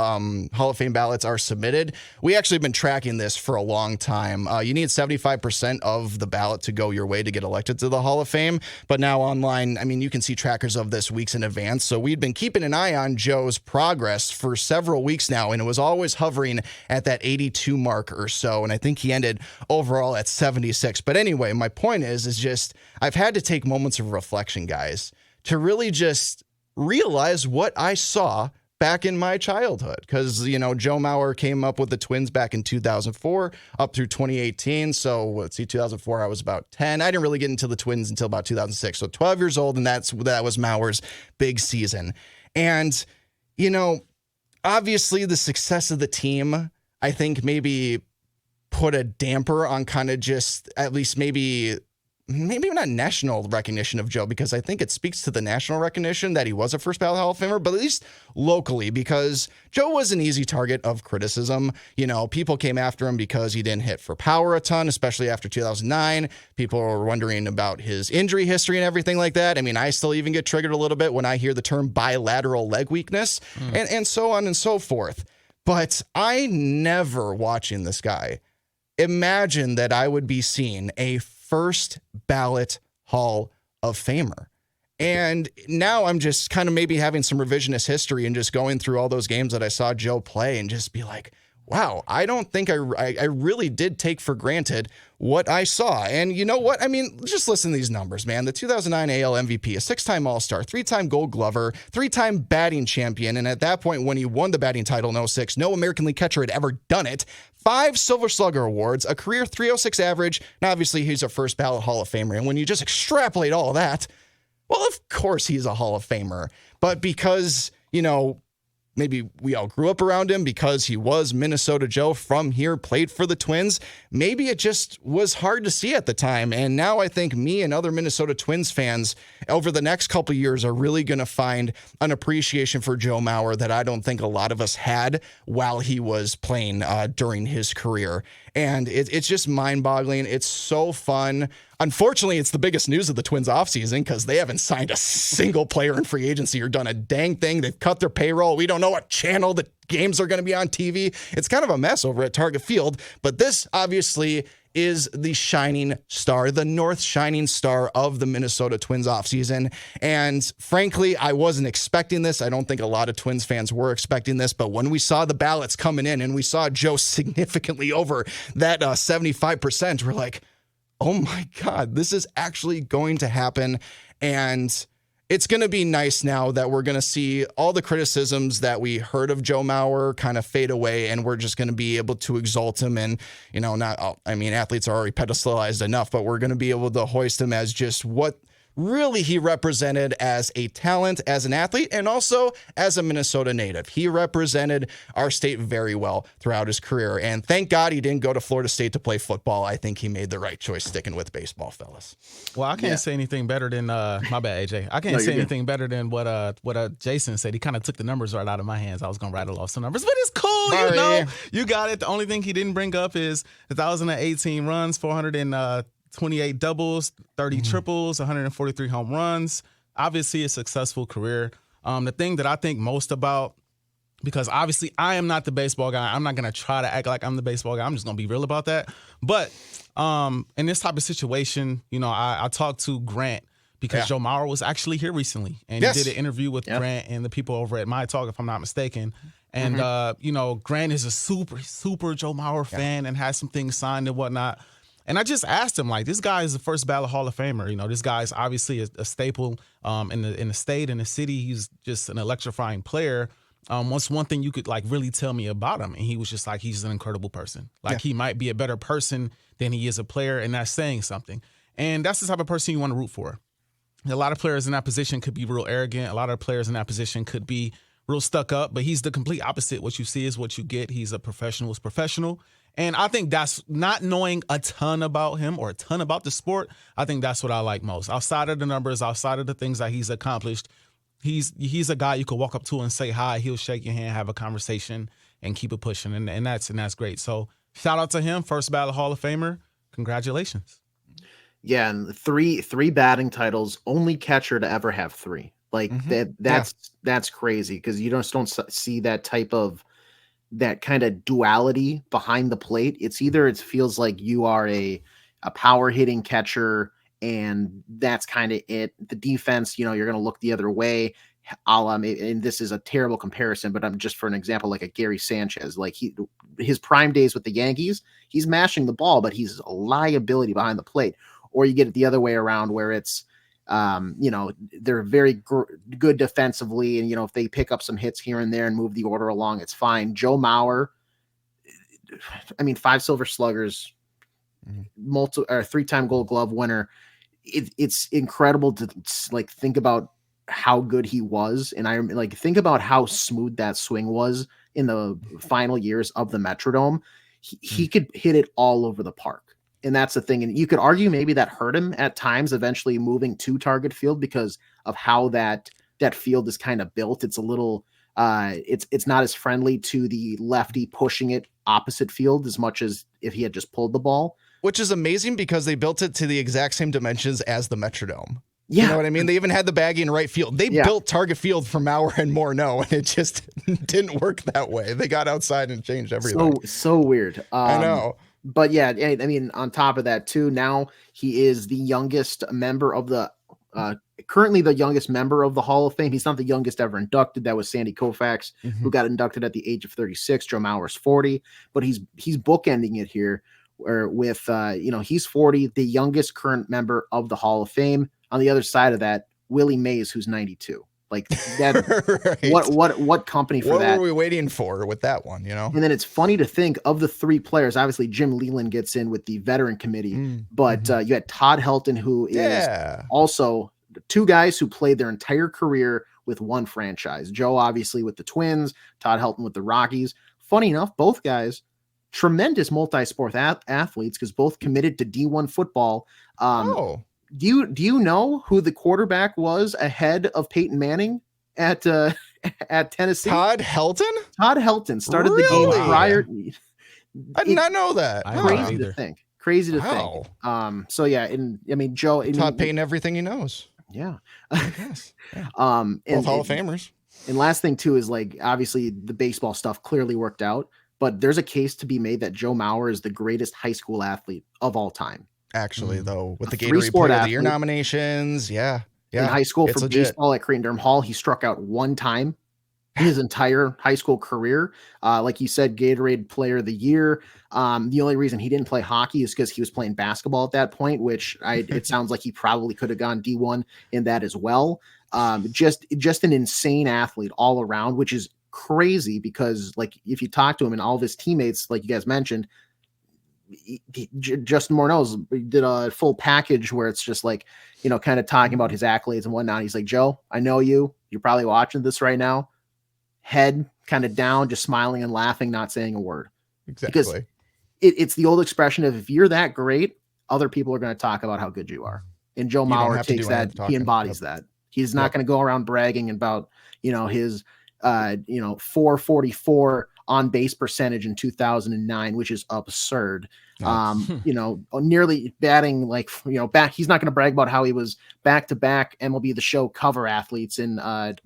Hall of Fame ballots are submitted, we actually have been tracking this for a long time. You need 75% of the ballot to go your way to get elected to the Hall of Fame. But now online, you can see trackers of this weeks in advance. So we'd been keeping an eye on Joe's progress for several weeks now, and it was always hovering at that 82 mark or so. And I think he ended overall at 76. But anyway, my point is just I've had to take moments of reflection, guys, to really just realize what I saw back in my childhood because, you know, Joe Mauer came up with the Twins back in 2004 up through 2018. So let's see, 2004, I was about 10. I didn't really get into the Twins until about 2006. So 12 years old. And that was Mauer's big season. And, you know, obviously the success of the team, I think maybe put a damper on kind of just at least maybe not national recognition of Joe, because I think it speaks to the national recognition that he was a first ballot Hall of Famer, but at least locally, because Joe was an easy target of criticism. You know, people came after him because he didn't hit for power a ton, especially after 2009. People were wondering about his injury history and everything like that. I mean, I still even get triggered a little bit when I hear the term bilateral leg weakness and so on and so forth. But I never, watching this guy, imagine that I would be seeing a first ballot Hall of Famer. And now I'm just kind of maybe having some revisionist history and just going through all those games that I saw Joe play and just be like, wow, I don't think I really did take for granted what I saw. And you know what? I mean, just listen to these numbers, man. The 2009 AL MVP, a 6-time All-Star, 3-time Gold Glover, 3-time batting champion. And at that point, when he won the batting title in 06, no American League catcher had ever done it. 5 Silver Slugger awards, a career 306 average. And obviously, he's a first ballot Hall of Famer. And when you just extrapolate all that, well, of course he's a Hall of Famer. But because, you know, maybe we all grew up around him because he was Minnesota Joe from here, played for the Twins. Maybe it just was hard to see at the time. And now I think me and other Minnesota Twins fans over the next couple of years are really going to find an appreciation for Joe Mauer that I don't think a lot of us had while he was playing during his career. And it's just mind-boggling. It's so fun. Unfortunately, it's the biggest news of the Twins offseason because they haven't signed a single player in free agency or done a dang thing. They've cut their payroll. We don't know what channel the games are going to be on TV. It's kind of a mess over at Target Field. But this obviously is the shining star, the North shining star of the Minnesota Twins offseason. And frankly, I wasn't expecting this. I don't think a lot of Twins fans were expecting this. But when we saw the ballots coming in and we saw Joe significantly over that 75%, we're like, oh my God, this is actually going to happen. And it's going to be nice now that we're going to see all the criticisms that we heard of Joe Mauer kind of fade away, and we're just going to be able to exalt him. And, you know, athletes are already pedestalized enough, but we're going to be able to hoist him as just what really he represented as a talent, as an athlete, and also as a Minnesota native. He represented our state very well throughout his career. And thank God he didn't go to Florida State to play football. I think he made the right choice sticking with baseball, fellas. Well, I can't say anything better than my bad, AJ. I can't say anything better than what Jason said. He kind of took the numbers right out of my hands. I was going to rattle off some numbers, but it's cool. Sorry. You know, you got it. The only thing he didn't bring up is 1,018 runs, 428 doubles, 30 triples, 143 home runs. Obviously, a successful career. The thing that I think most about, because obviously I am not the baseball guy. I'm not going to try to act like I'm the baseball guy. I'm just going to be real about that. But in this type of situation, you know, I talked to Grant because Joe Mauer was actually here recently. And he did an interview with Grant and the people over at My Talk, if I'm not mistaken. And, you know, Grant is a super Joe Mauer fan and has some things signed and whatnot. And I just asked him, like, this guy is the first ballot Hall of Famer. You know, this guy's obviously a staple in the state, in the city. He's just an electrifying player. What's one thing you could, like, really tell me about him? And he was just like, he's an incredible person. Like, he might be a better person than he is a player, and that's saying something. And that's the type of person you want to root for. A lot of players in that position could be real arrogant. A lot of players in that position could be real stuck up, but he's the complete opposite. What you see is what you get. He's a professional's professional. And I think that's, not knowing a ton about him or a ton about the sport, I think that's what I like most. Outside of the numbers, outside of the things that he's accomplished, he's a guy you could walk up to and say hi. He'll shake your hand, have a conversation, and keep it pushing. And that's great. So shout out to him, first ballot Hall of Famer. Congratulations. Yeah, and three batting titles, only catcher to ever have 3. Like that's crazy, because you don't see that type of, that kind of duality behind the plate. It's either it feels like you are a power hitting catcher and that's kind of it. The defense, you know, you're going to look the other way. And this is a terrible comparison, but I'm just for an example, like a Gary Sanchez, like his prime days with the Yankees, he's mashing the ball, but he's a liability behind the plate. Or you get it the other way around where it's They're very good defensively, and if they pick up some hits here and there and move the order along, it's fine. Joe Mauer, 5 Silver Sluggers, multiple or 3-time Gold Glove winner. It's incredible to think about how good he was, and I think about how smooth that swing was in the final years of the Metrodome. He could hit it all over the park. And that's the thing. And you could argue maybe that hurt him at times, eventually moving to target field because of how that field is kind of built. It's a little, it's not as friendly to the lefty pushing it opposite field as much as if he had just pulled the ball. Which is amazing because they built it to the exact same dimensions as the Metrodome. Yeah. You know what I mean? They even had the baggy in right field. They built target field for Mauer and Morneau, and it just didn't work that way. They got outside and changed everything. So weird. I know. But yeah, on top of that too, now he is the youngest member of the, currently the youngest member of the Hall of Fame. He's not the youngest ever inducted. That was Sandy Koufax, who got inducted at the age of 36. Joe Mauer's 40, but he's bookending it here with, he's 40, the youngest current member of the Hall of Fame. On the other side of that, Willie Mays, who's 92. Like that, right. what company for that? What were we waiting for with that one, And then it's funny to think of the 3 players. Obviously, Jim Leland gets in with the veteran committee, but you had Todd Helton, who is also 2 guys who played their entire career with one franchise. Joe, obviously, with the Twins, Todd Helton with the Rockies. Funny enough, both guys, tremendous multi-sport athletes because both committed to D1 football. Do you know who the quarterback was ahead of Peyton Manning at Tennessee? Todd Helton? Todd Helton started the game prior. I did not know that. Crazy to think. So yeah, and Joe taught Peyton everything he knows. Yeah. I guess. Yeah. Both Hall of Famers. And last thing too is obviously the baseball stuff clearly worked out, but there's a case to be made that Joe Mauer is the greatest high school athlete of all time. Actually, though, with the Gatorade Player of the Year nominations, in high school for baseball at Creighton-Durham Hall, he struck out 1 time in his entire high school career. Like you said, Gatorade Player of the Year. The only reason he didn't play hockey is because he was playing basketball at that point, which it sounds like he probably could have gone D1 in that as well. Just an insane athlete all around, which is crazy because if you talk to him and all of his teammates, like you guys mentioned, Justin Morneau did a full package where it's just kind of talking about his accolades and whatnot. He's like, Joe, I know you're probably watching this right now. Head kind of down, just smiling and laughing, not saying a word. Exactly. Because it's the old expression of if you're that great, other people are going to talk about how good you are. And Joe Mauer takes that. He embodies that. He's not going to go around bragging about, his 444 on base percentage in 2009, which is absurd. Nearly batting he's not going to brag about how he was back-to-back MLB The Show cover athletes in 09,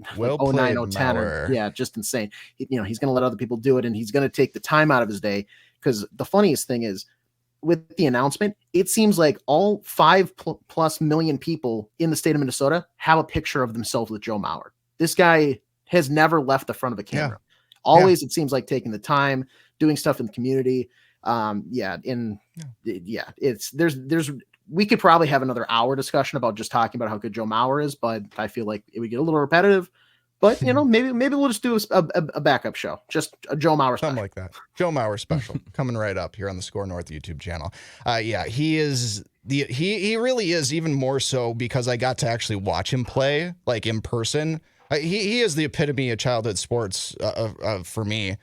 010. Just insane. He's going to let other people do it, and he's going to take the time out of his day because the funniest thing is with the announcement, it seems like all 5+ million people in the state of Minnesota have a picture of themselves with Joe Mauer. This guy has never left the front of a camera. Always, it seems like taking the time, doing stuff in the community. We could probably have another hour discussion about just talking about how good Joe Mauer is, but I feel like it would get a little repetitive. But maybe we'll just do a backup show, just a Joe Mauer special. Something like that. Joe Mauer special coming right up here on the SKOR North YouTube channel. He is he really is, even more so because I got to actually watch him play in person. He is the epitome of childhood sports for me,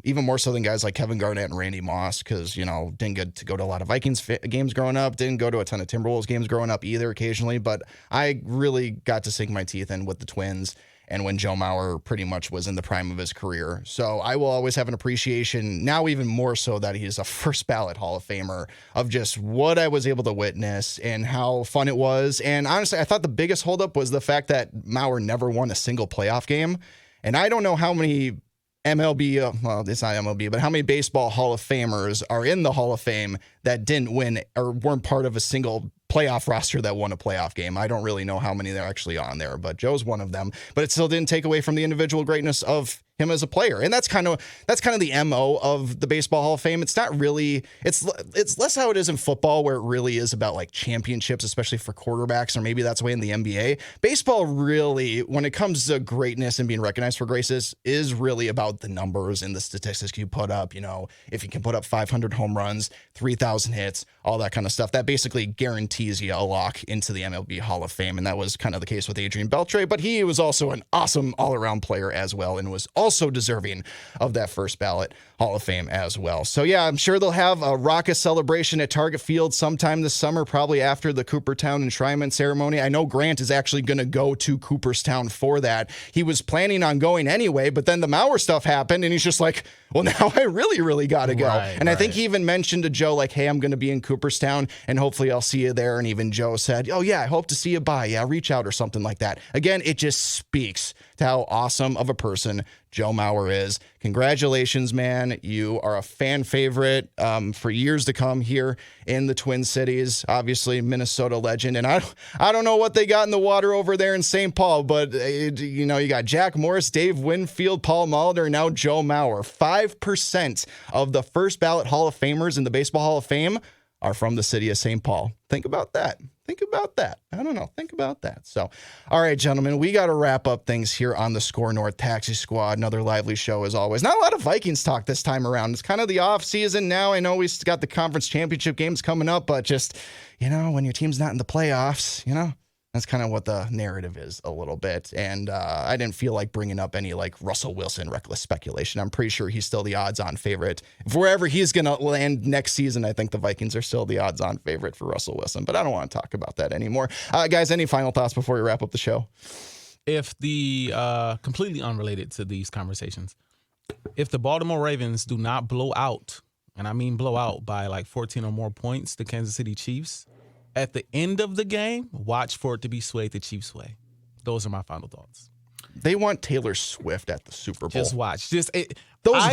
even more so than guys like Kevin Garnett and Randy Moss, because, didn't get to go to a lot of Vikings games growing up, didn't go to a ton of Timberwolves games growing up either occasionally, but I really got to sink my teeth in with the Twins and when Joe Mauer pretty much was in the prime of his career. So I will always have an appreciation, now even more so that he's a first ballot Hall of Famer, of just what I was able to witness and how fun it was. And honestly, I thought the biggest holdup was the fact that Mauer never won a single playoff game. And I don't know how many MLB, well, it's not MLB, but how many baseball Hall of Famers are in the Hall of Fame that didn't win or weren't part of a single playoff roster that won a playoff game. I don't really know how many they're actually on there, but Joe's one of them. But it still didn't take away from the individual greatness of him as a player. And that's kind of the MO of the Baseball Hall of Fame. It's not really, it's less how it is in football, where it really is about like championships, especially for quarterbacks, or maybe that's the way in the NBA. Baseball really, when it comes to greatness and being recognized for greatness, is really about the numbers and the statistics you put up. You know, if you can put up 500 home runs, 3,000 hits, all that kind of stuff, that basically guarantees you a lock into the MLB Hall of Fame. And that was kind of the case with Adrian Beltre, but he was also an awesome all-around player as well, and was also deserving of that first ballot Hall of Fame as well. So yeah, I'm sure they'll have a raucous celebration at Target Field sometime this summer, probably after the Cooperstown enshrinement ceremony. I know Grant is actually going to go to Cooperstown for that. He was planning on going anyway, but then the Mauer stuff happened, and he's just like, well, now I really got to go. I think he even mentioned to Joe, like, hey, I'm going to be in Cooperstown, and hopefully I'll see you there. And even Joe said, oh yeah, I hope to see you by. Yeah, reach out or something like that. Again, it just speaks to how awesome of a person Joe Mauer is. Congratulations, man. You are a fan favorite for years to come here in the Twin Cities. Obviously, Minnesota legend. And I don't know what they got in the water over there in St. Paul, but you got Jack Morris, Dave Winfield, Paul Molitor, and now Joe Mauer. 5% of the first ballot Hall of Famers in the Baseball Hall of Fame are from the city of St. Paul. Think about that. I don't know. Think about that. So, all right, gentlemen, we got to wrap up things here on the SKOR North Taxi Squad. Another lively show as always. Not a lot of Vikings talk this time around. It's kind of the off season now. I know we got the conference championship games coming up, but just, when your team's not in the playoffs, that's kind of what the narrative is a little bit. And I didn't feel like bringing up any like Russell Wilson reckless speculation. I'm pretty sure he's still the odds-on favorite. If wherever he's going to land next season, I think the Vikings are still the odds-on favorite for Russell Wilson. But I don't want to talk about that anymore. Guys, any final thoughts before we wrap up the show? If the completely unrelated to these conversations, if the Baltimore Ravens do not blow out, and I mean blow out by like 14 or more points, the Kansas City Chiefs, at the end of the game, watch for it to be swayed the Chiefs' way. Those are my final thoughts. They want Taylor Swift at the Super Bowl. Just watch. Those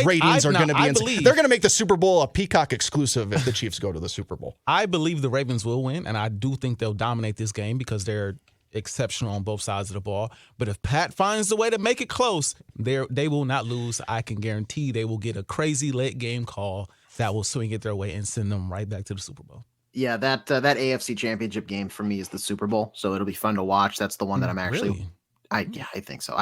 ratings are going to be insane. They're going to make the Super Bowl a Peacock exclusive if the Chiefs go to the Super Bowl. I believe the Ravens will win, and I do think they'll dominate this game because they're exceptional on both sides of the ball. But if Pat finds a way to make it close, they will not lose. I can guarantee they will get a crazy late game call that will swing it their way and send them right back to the Super Bowl. Yeah, that AFC Championship game for me is the Super Bowl, so it'll be fun to watch. That's the one that I'm actually, really? I think so.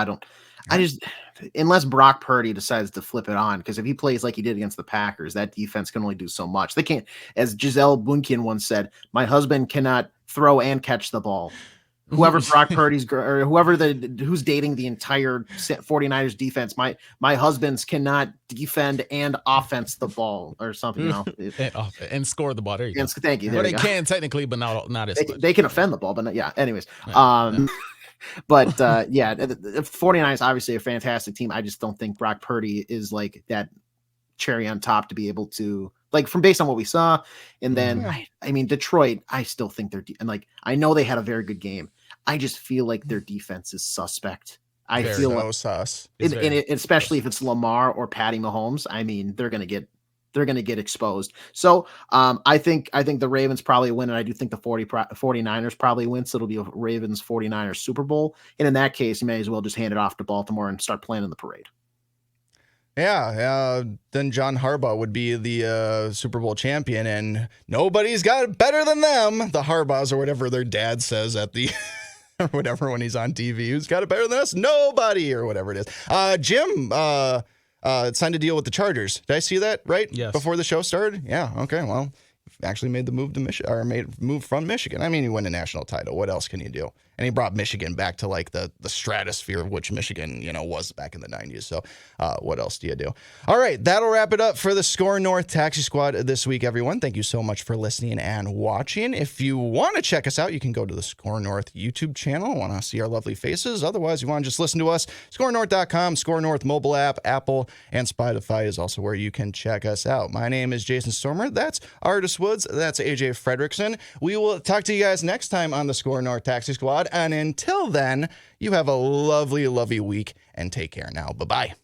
Unless Brock Purdy decides to flip it on, because if he plays like he did against the Packers, that defense can only do so much. They can't, as Giselle Bunkin once said, my husband cannot throw and catch the ball. Whoever Brock Purdy's or who's dating the entire 49ers defense, my husbands cannot defend and offense the ball or something, and score the ball. There you go. Thank you. Well, they can technically, but not as much. They can offend the ball, but not, yeah. Anyways, the 49ers obviously a fantastic team. I just don't think Brock Purdy is like that cherry on top to be able to, like, from based on what we saw. And then I mean Detroit, I still think and like I know they had a very good game. I just feel like their defense is suspect. I feel like sus. Especially if it's Lamar or Patty Mahomes. I mean, they're gonna get exposed. So I think the Ravens probably win, and I do think the 49ers probably win. So it'll be a Ravens 49ers Super Bowl. And in that case, you may as well just hand it off to Baltimore and start planning the parade. Yeah, then John Harbaugh would be the Super Bowl champion, and nobody's got it better than them. The Harbaughs, or whatever their dad says at the or whatever when he's on TV. Who's got it better than us? Nobody, or whatever it is. Jim signed a deal with the Chargers. Did I see that right? Yes. Before the show started? Yeah. Okay. Well, actually made the move to Michigan, or move from Michigan. I mean, he won a national title. What else can you do? And he brought Michigan back to like the stratosphere of which Michigan, was back in the 90s. So what else do you do? All right, that'll wrap it up for the SKOR North Taxi Squad this week, everyone. Thank you so much for listening and watching. If you want to check us out, you can go to the SKOR North YouTube channel. Want to see our lovely faces? Otherwise, you want to just listen to us, SKORNorth.com, SKOR North mobile app, Apple, and Spotify is also where you can check us out. My name is Jason Stormer. That's Artis Woods. That's AJ Fredrickson. We will talk to you guys next time on the SKOR North Taxi Squad. And until then, you have a lovely, lovely week and take care now. Bye-bye.